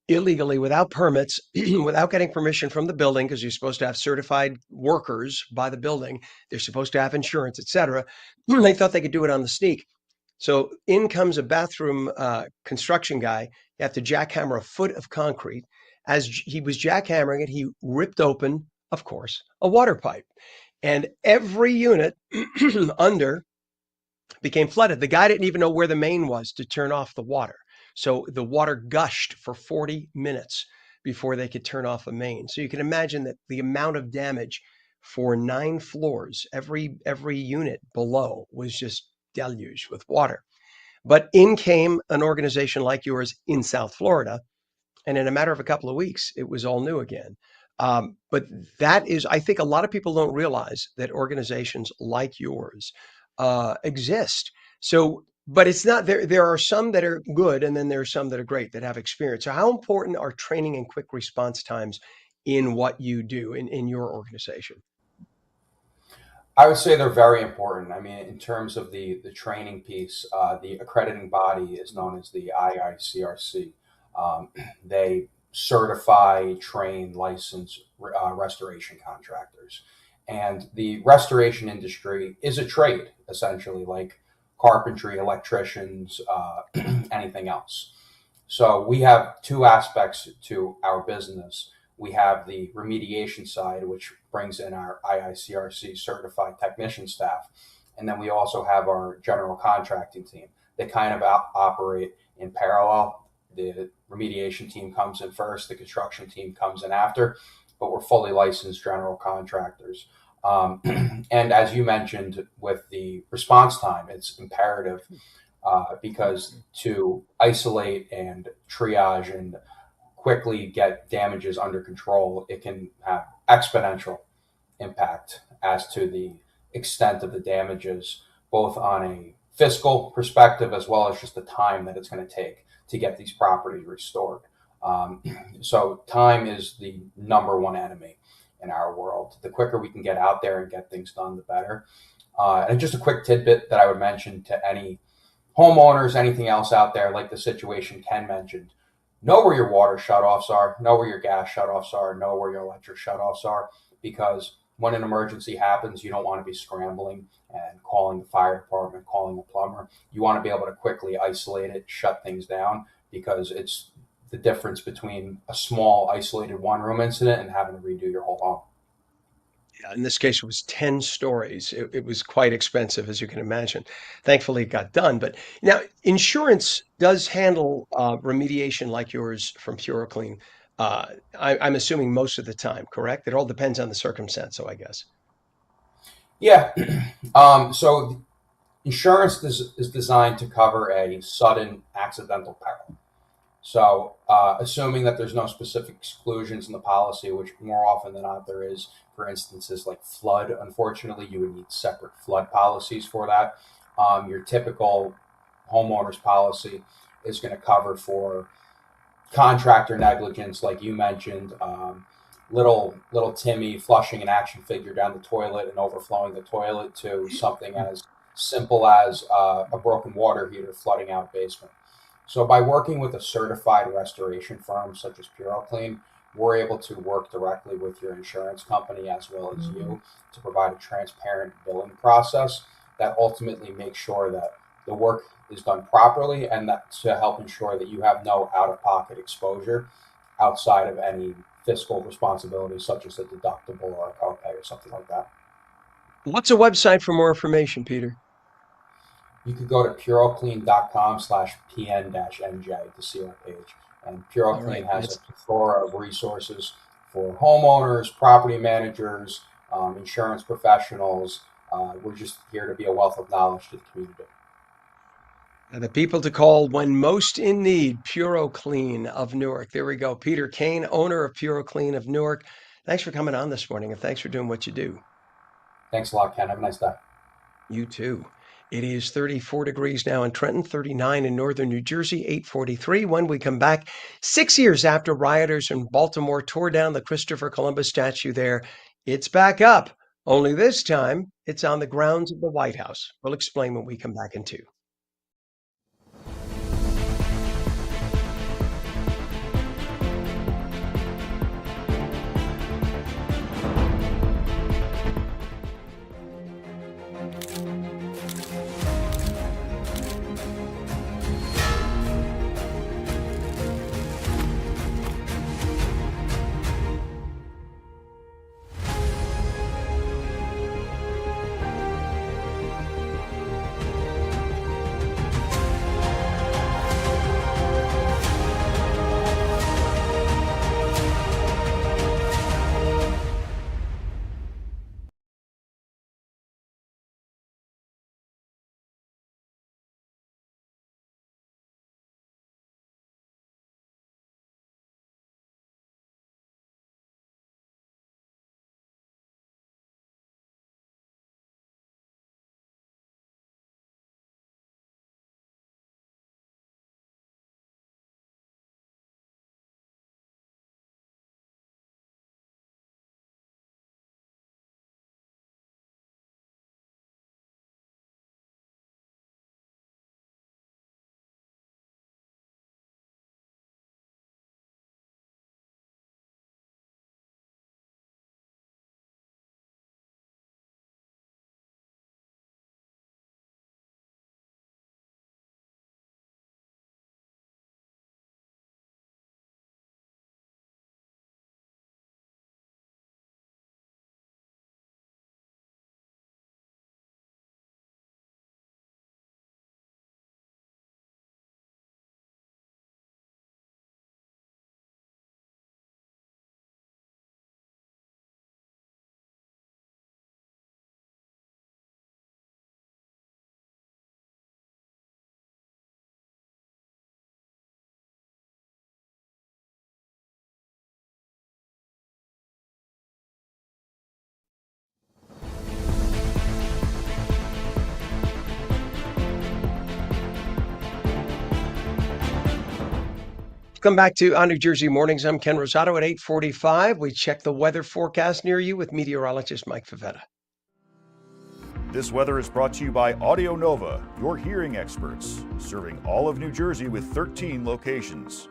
illegally without permits, without getting permission from the building, because you're supposed to have certified workers by the building. They're supposed to have insurance, etc. They thought they could do it on the sneak. So in comes a bathroom construction guy. You have to jackhammer a foot of concrete. As he was jackhammering it, he ripped open, of course, a water pipe. And every unit under became flooded. The guy didn't even know where the main was to turn off the water. So the water gushed for 40 minutes before they could turn off a main. So you can imagine that the amount of damage for 9 floors, every unit below was just deluged with water. But in came an organization like yours in South Florida, and in a matter of a couple of weeks, it was all new again. But that is, I think a lot of people don't realize that organizations like yours exist. So, but it's not there. There are some that are good, and then there are some that are great that have experience. So, how important are training and quick response times in what you do in your organization? I would say they're very important. I mean, in terms of the training piece, the accrediting body is known as the IICRC. They certify, train, license restoration contractors. And the restoration industry is a trade, essentially, like carpentry, electricians, anything else. So we have two aspects to our business. We have the remediation side, which brings in our IICRC certified technician staff. And then we also have our general contracting team. They kind of operate in parallel. The remediation team comes in first, the construction team comes in after, but we're fully licensed general contractors. And as you mentioned with the response time, it's imperative because to isolate and triage and quickly get damages under control, it can have exponential impact as to the extent of the damages, both on a fiscal perspective as well as just the time that it's going to take to get these properties restored. So time is the number one enemy. in our world. The quicker we can get out there and get things done, the better. And just a quick tidbit that I would mention to any homeowners, anything else out there, like the situation Ken mentioned, know where your water shutoffs are, know where your gas shutoffs are, know where your electric shutoffs are, because when an emergency happens, you don't want to be scrambling and calling the fire department, calling a plumber. You want to be able to quickly isolate it, shut things down, because it's the difference between a small isolated one-room incident and having to redo your whole home. Yeah, in this case, it was 10 stories. It was quite expensive, as you can imagine. Thankfully, it got done. But now, insurance does handle remediation like yours from PureClean. I'm assuming most of the time, correct? It all depends on the circumstance, so I guess. Yeah. So insurance is designed to cover a sudden accidental peril. So, assuming that there's no specific exclusions in the policy, which more often than not there is, for instances like flood, unfortunately, you would need separate flood policies for that. Your typical homeowner's policy is going to cover for contractor negligence, like you mentioned, little Timmy flushing an action figure down the toilet and overflowing the toilet, to something as simple as a broken water heater flooding out basement. So by working with a certified restoration firm such as PureClean, we're able to work directly with your insurance company as well as you to provide a transparent billing process that ultimately makes sure that the work is done properly, and that to help ensure that you have no out-of-pocket exposure outside of any fiscal responsibilities such as a deductible or a copay or something like that. What's a website for more information, Peter? You could go to puroclean.com/pn-nj to see our page. And PureClean has a plethora of resources for homeowners, property managers, insurance professionals. We're just here to be a wealth of knowledge to the community. The people to call when most in need, PureClean of Newark. There we go. Peter Kane, owner of PureClean of Newark. Thanks for coming on this morning, and thanks for doing what you do. Thanks a lot, Ken. Have a nice day. You too. It is 34 degrees now in Trenton, 39 in northern New Jersey, 8:43. When we come back, 6 years after rioters in Baltimore tore down the Christopher Columbus statue there, it's back up. Only this time, it's on the grounds of the White House. We'll explain when we come back in 2. Welcome back to On New Jersey Mornings. I'm Ken Rosato at 8:45. We check the weather forecast near you with meteorologist Mike Favetta. This weather is brought to you by Audio Nova, your hearing experts, serving all of New Jersey with 13 locations.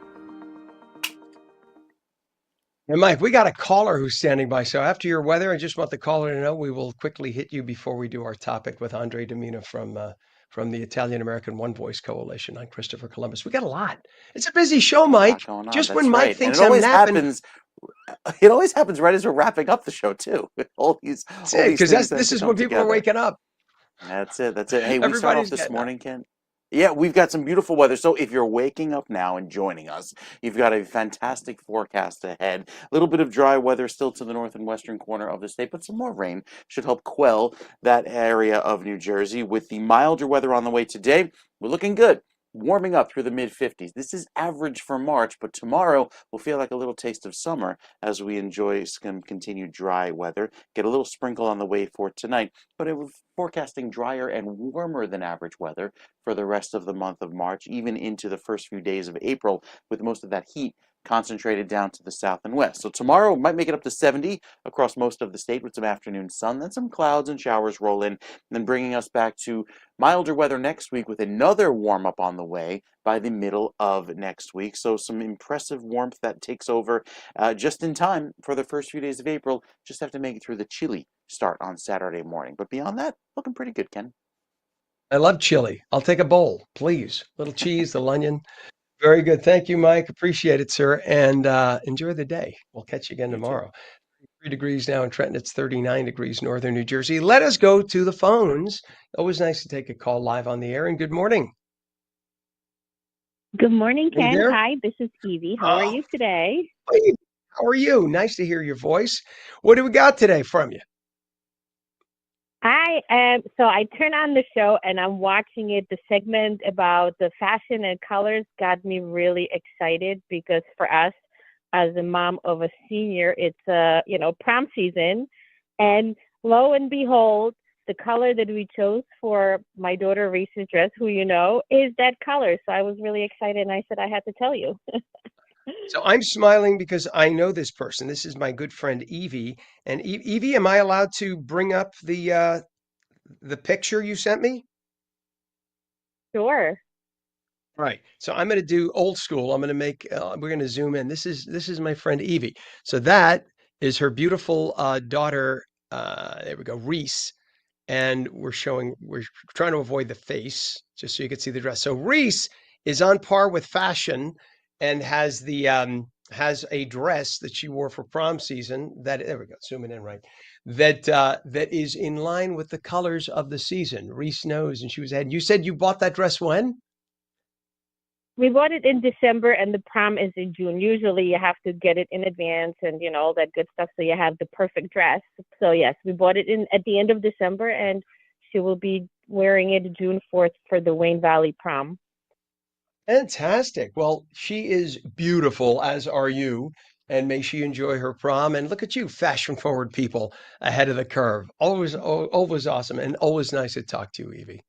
And Mike, we got a caller who's standing by. So after your weather, I just want the caller to know we will quickly hit you before we do our topic with Andre Domina from the Italian American One Voice Coalition on Christopher Columbus. We got a lot. It's a busy show, Mike. Going on. Just That's when Mike right. thinks And I'm napping. it always happens right as we're wrapping up the show too. all these Because things this to is come when people are together. waking up. That's it. Hey, we start off Everybody's this getting up. morning, Ken. Yeah, we've got some beautiful weather. So if you're waking up now and joining us, you've got a fantastic forecast ahead. A little bit of dry weather still to the north and western corner of the state, but some more rain should help quell that area of New Jersey. With the milder weather on the way today, we're looking good. Warming up through the mid-50s. This is average for March, but tomorrow will feel like a little taste of summer as we enjoy some continued dry weather. Get a little sprinkle on the way for tonight, but we're forecasting drier and warmer than average weather for the rest of the month of March, even into the first few days of April, with most of that heat concentrated down to the south and west. So tomorrow might make it up to 70 across most of the state with some afternoon sun, then some clouds and showers roll in, and then bringing us back to milder weather next week with another warm up on the way by the middle of next week. So some impressive warmth that takes over just in time for the first few days of April. Just have to make it through the chilly start on Saturday morning. But beyond that, looking pretty good, Ken. I love chili. I'll take a bowl, please. Little cheese, little onion. Very good. Thank you, Mike. Appreciate it, sir. And enjoy the day. We'll catch you again You too. tomorrow. 3 degrees now in Trenton. It's 39 degrees northern New Jersey. Let us go to the phones. Always nice to take a call live on the air. And good morning. Good morning, Are you Ken. there? Hi, this is Evie. How are Oh, you today? hey, how are you? Nice to hear your voice. What do we got today from you? I turned on the show and I'm watching it. The segment about the fashion and colors got me really excited because for us, as a mom of a senior, it's prom season, and lo and behold, the color that we chose for my daughter Reese's dress, who you know, is that color. So I was really excited, and I said I had to tell you. So I'm smiling because I know this person. This is my good friend Evie. And Evie, am I allowed to bring up the picture you sent me? Sure. Right. So I'm going to do old school. I'm going to make. We're going to zoom in. This is my friend Evie. So that is her beautiful daughter. There we go, Reese. And we're trying to avoid the face just so you can see the dress. So Reese is on par with fashion and has a dress that she wore for prom season there we go, zooming in right. That is in line with the colors of the season. Reese knows, and she was ahead. You said you bought that dress when? We bought it in December and the prom is in June. Usually you have to get it in advance and all that good stuff so you have the perfect dress. So yes, we bought it at the end of December and she will be wearing it June 4th for the Wayne Valley prom. Fantastic. Well, she is beautiful, as are you, and may she enjoy her prom. And look at you, fashion forward people ahead of the curve. Always awesome, and always nice to talk to you, Evie.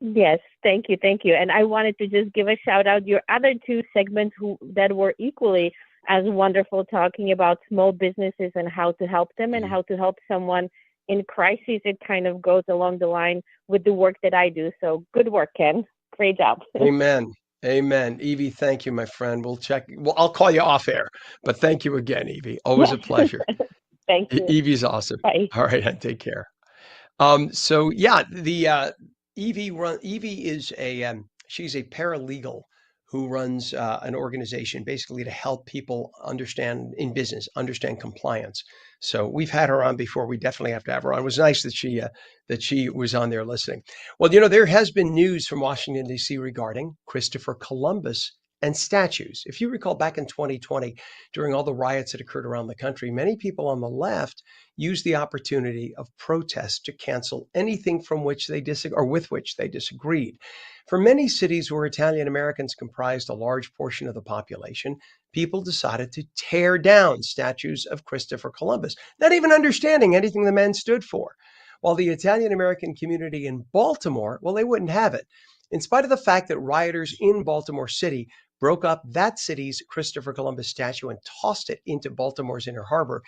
Yes, thank you, thank you. And I wanted to just give a shout out your other two segments that were equally as wonderful, talking about small businesses and how to help them and how to help someone in crisis. It kind of goes along the line with the work that I do. So good work, Ken. Great job. Amen. Amen. Evie, thank you, my friend. We'll check. Well, I'll call you off air, but thank you again, Evie. Always a pleasure. Thank you. Evie's awesome. Bye. All right, and take care. So yeah, the Evie is she's a paralegal who runs an organization basically to help people understand in business, understand compliance. So we've had her on before. We definitely have to have her on. It was nice that she was on there listening. Well, there has been news from Washington, D.C. regarding Christopher Columbus and statues. If you recall back in 2020, during all the riots that occurred around the country, many people on the left used the opportunity of protest to cancel anything from which they or with which they disagreed. For many cities where Italian Americans comprised a large portion of the population, people decided to tear down statues of Christopher Columbus, not even understanding anything the man stood for. While the Italian American community in Baltimore, well, they wouldn't have it. In spite of the fact that rioters in Baltimore City broke up that city's Christopher Columbus statue and tossed it into Baltimore's Inner Harbor,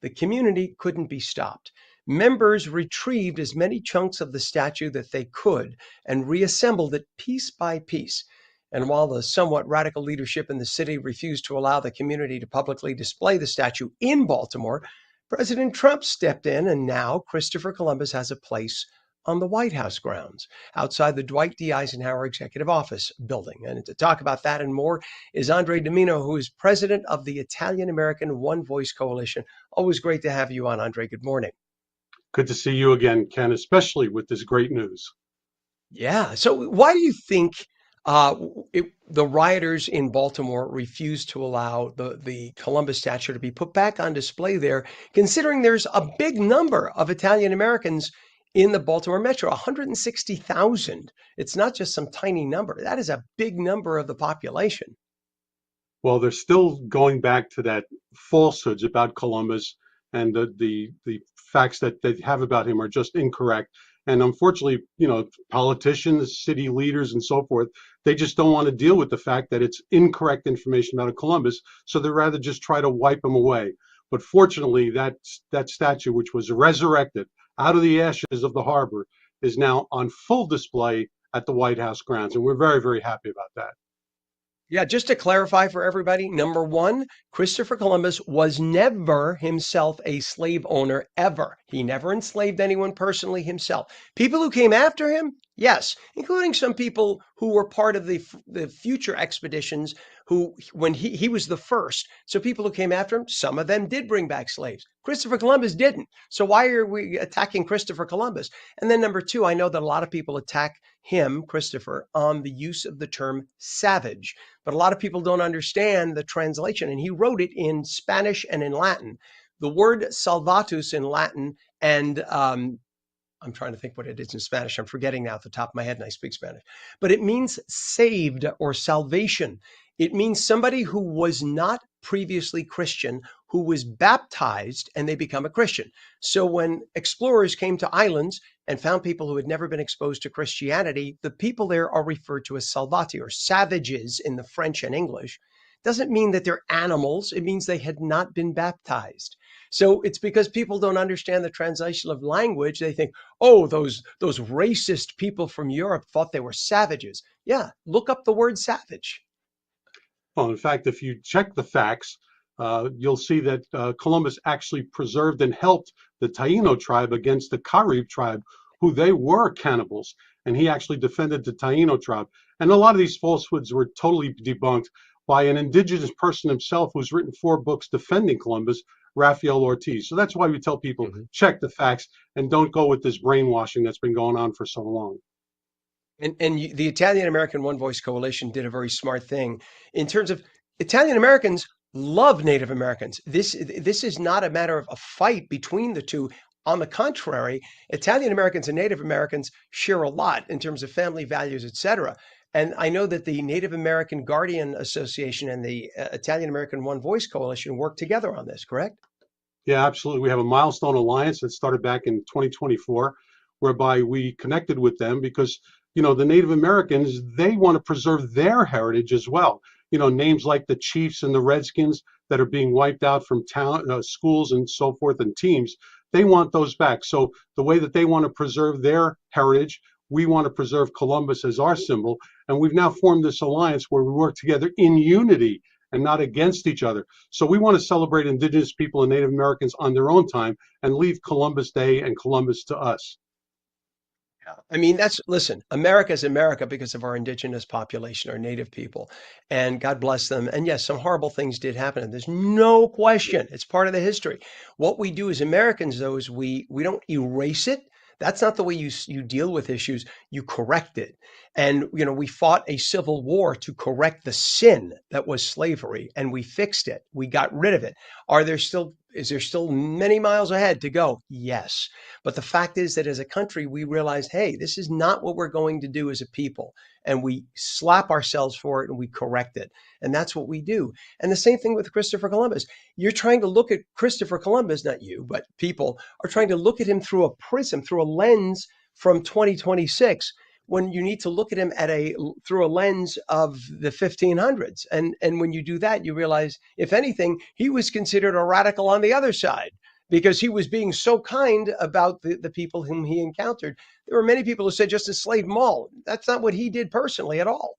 the community couldn't be stopped. Members retrieved as many chunks of the statue that they could and reassembled it piece by piece. And while the somewhat radical leadership in the city refused to allow the community to publicly display the statue in Baltimore, President Trump stepped in, and now Christopher Columbus has a place on the White House grounds outside the Dwight D. Eisenhower Executive Office building. And to talk about that and more is Andre Domino, who is president of the Italian American One Voice Coalition. Always great to have you on, Andre. Good morning. Good to see you again, Ken, especially with this great news. Yeah. So why do you think the rioters in Baltimore refused to allow the Columbus statue to be put back on display there, considering there's a big number of Italian Americans in the Baltimore metro, 160,000. It's not just some tiny number. That is a big number of the population. Well, they're still going back to that falsehoods about Columbus, and the facts that they have about him are just incorrect. And unfortunately, politicians, city leaders, and so forth, they just don't want to deal with the fact that it's incorrect information about Columbus, so they'd rather just try to wipe him away. But fortunately, that statue, which was resurrected out of the ashes of the harbor, is now on full display at the White House grounds, and we're very, very happy about that. Yeah, just to clarify for everybody, number one, Christopher Columbus was never himself a slave owner, ever. He never enslaved anyone personally himself. People who came after him, yes, including some people who were part of the future expeditions when he was the first. So people who came after him, some of them did bring back slaves. Christopher Columbus didn't. So why are we attacking Christopher Columbus? And then number two, I know that a lot of people attack him, Christopher, on the use of the term savage. But a lot of people don't understand the translation. And he wrote it in Spanish and in Latin. The word salvatus in Latin, and I'm trying to think what it is in Spanish. I'm forgetting now at the top of my head, and I speak Spanish. But it means saved or salvation. It means somebody who was not previously Christian, who was baptized, and they become a Christian. So when explorers came to islands and found people who had never been exposed to Christianity, the people there are referred to as salvati, or savages in the French and English. Doesn't mean that they're animals. It means they had not been baptized. So it's because people don't understand the translation of language. They think, oh, those racist people from Europe thought they were savages. Yeah, look up the word savage. Well, in fact, if you check the facts, you'll see that Columbus actually preserved and helped the Taino tribe against the Carib tribe, who they were cannibals. And he actually defended the Taino tribe. And a lot of these falsehoods were totally debunked by an indigenous person himself who's written 4 books defending Columbus, Rafael Ortiz. So that's why we tell people, check the facts and don't go with this brainwashing that's been going on for so long. And the Italian American One Voice Coalition did a very smart thing in terms of Italian Americans love Native Americans. This is not a matter of a fight between the two. On the contrary, Italian Americans and Native Americans share a lot in terms of family values, etc. And I know that the Native American Guardian Association and the Italian American One Voice Coalition work together on this, correct? Yeah, absolutely. We have a milestone alliance that started back in 2024, whereby we connected with them because, the Native Americans, they want to preserve their heritage as well. Names like the Chiefs and the Redskins that are being wiped out from town, schools and so forth, and teams, they want those back. So the way that they want to preserve their heritage, we want to preserve Columbus as our symbol. And we've now formed this alliance where we work together in unity and not against each other. So we want to celebrate Indigenous people and Native Americans on their own time and leave Columbus Day and Columbus to us. Yeah. I mean, listen, America's America because of our indigenous population, our native people, and God bless them. And yes, some horrible things did happen. And there's no question. It's part of the history. What we do as Americans, though, is we don't erase it. That's not the way you deal with issues. You correct it. And, we fought a civil war to correct the sin that was slavery, and we fixed it. We got rid of it. Is there still many miles ahead to go? Yes. But the fact is that as a country, we realized, hey, this is not what we're going to do as a people. And we slap ourselves for it and we correct it. And that's what we do. And the same thing with Christopher Columbus. You're trying to look at Christopher Columbus, not you, but people are trying to look at him through a prism, through a lens from 2026, when you need to look at him through a lens of the 1500s. And when you do that, you realize, if anything, he was considered a radical on the other side because he was being so kind about the people whom he encountered. There were many people who said just enslave them all. That's not what he did personally at all.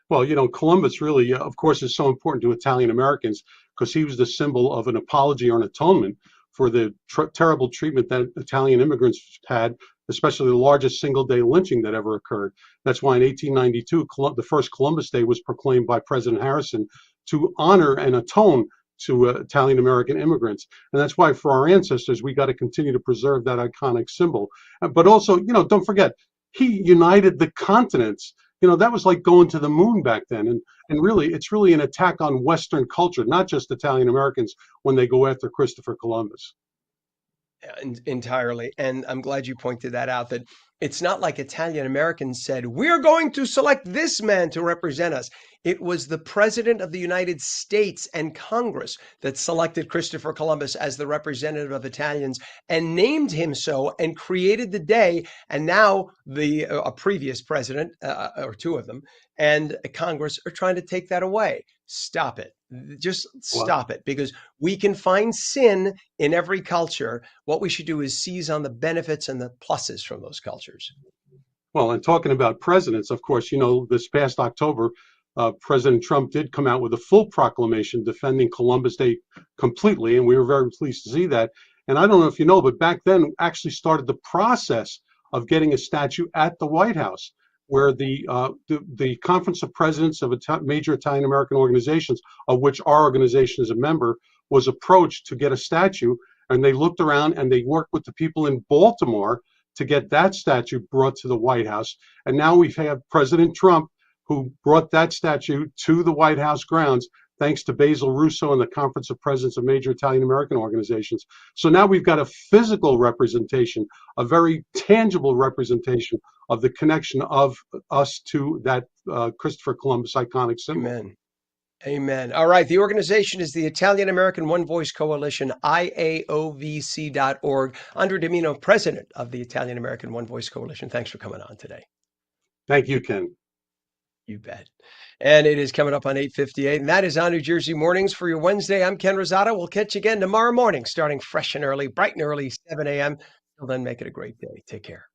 Well, Columbus really, of course, is so important to Italian Americans because he was the symbol of an apology or an atonement for the terrible treatment that Italian immigrants had, especially the largest single-day lynching that ever occurred. That's why in 1892, the first Columbus Day was proclaimed by President Harrison to honor and atone to Italian American immigrants. And that's why for our ancestors, we got to continue to preserve that iconic symbol. But also, don't forget, he united the continents. That was like going to the moon back then. And really, it's really an attack on Western culture, not just Italian Americans when they go after Christopher Columbus. Entirely. And I'm glad you pointed that out, that it's not like Italian Americans said, we're going to select this man to represent us. It was the President of the United States and Congress that selected Christopher Columbus as the representative of Italians and named him so and created the day. And now a previous president, or two of them, and Congress are trying to take that away. Stop it. Just stop it, because we can find sin in every culture. What we should do is seize on the benefits and the pluses from those cultures. Well, and talking about presidents, of course, this past October, President Trump did come out with a full proclamation defending Columbus Day completely, and we were very pleased to see that. And I don't know if you know, but back then actually started the process of getting a statue at the White House, where the Conference of Presidents of major Italian American organizations, of which our organization is a member, was approached to get a statue, and they looked around and they worked with the people in Baltimore to get that statue brought to the White House. And now we have President Trump, who brought that statue to the White House grounds, thanks to Basil Russo and the Conference of Presidents of major Italian American organizations. So now we've got a physical representation, a very tangible representation of the connection of us to that Christopher Columbus iconic symbol. Amen. Amen. All right. The organization is the Italian American One Voice Coalition, IAOVC.org. Andre Domino, president of the Italian American One Voice Coalition. Thanks for coming on today. Thank you, Ken. You bet. And it is coming up on 8:58, and that is on New Jersey Mornings for your Wednesday. I'm Ken Rosato. We'll catch you again tomorrow morning, starting fresh and early, bright and early, 7 a.m. Till then, make it a great day. Take care.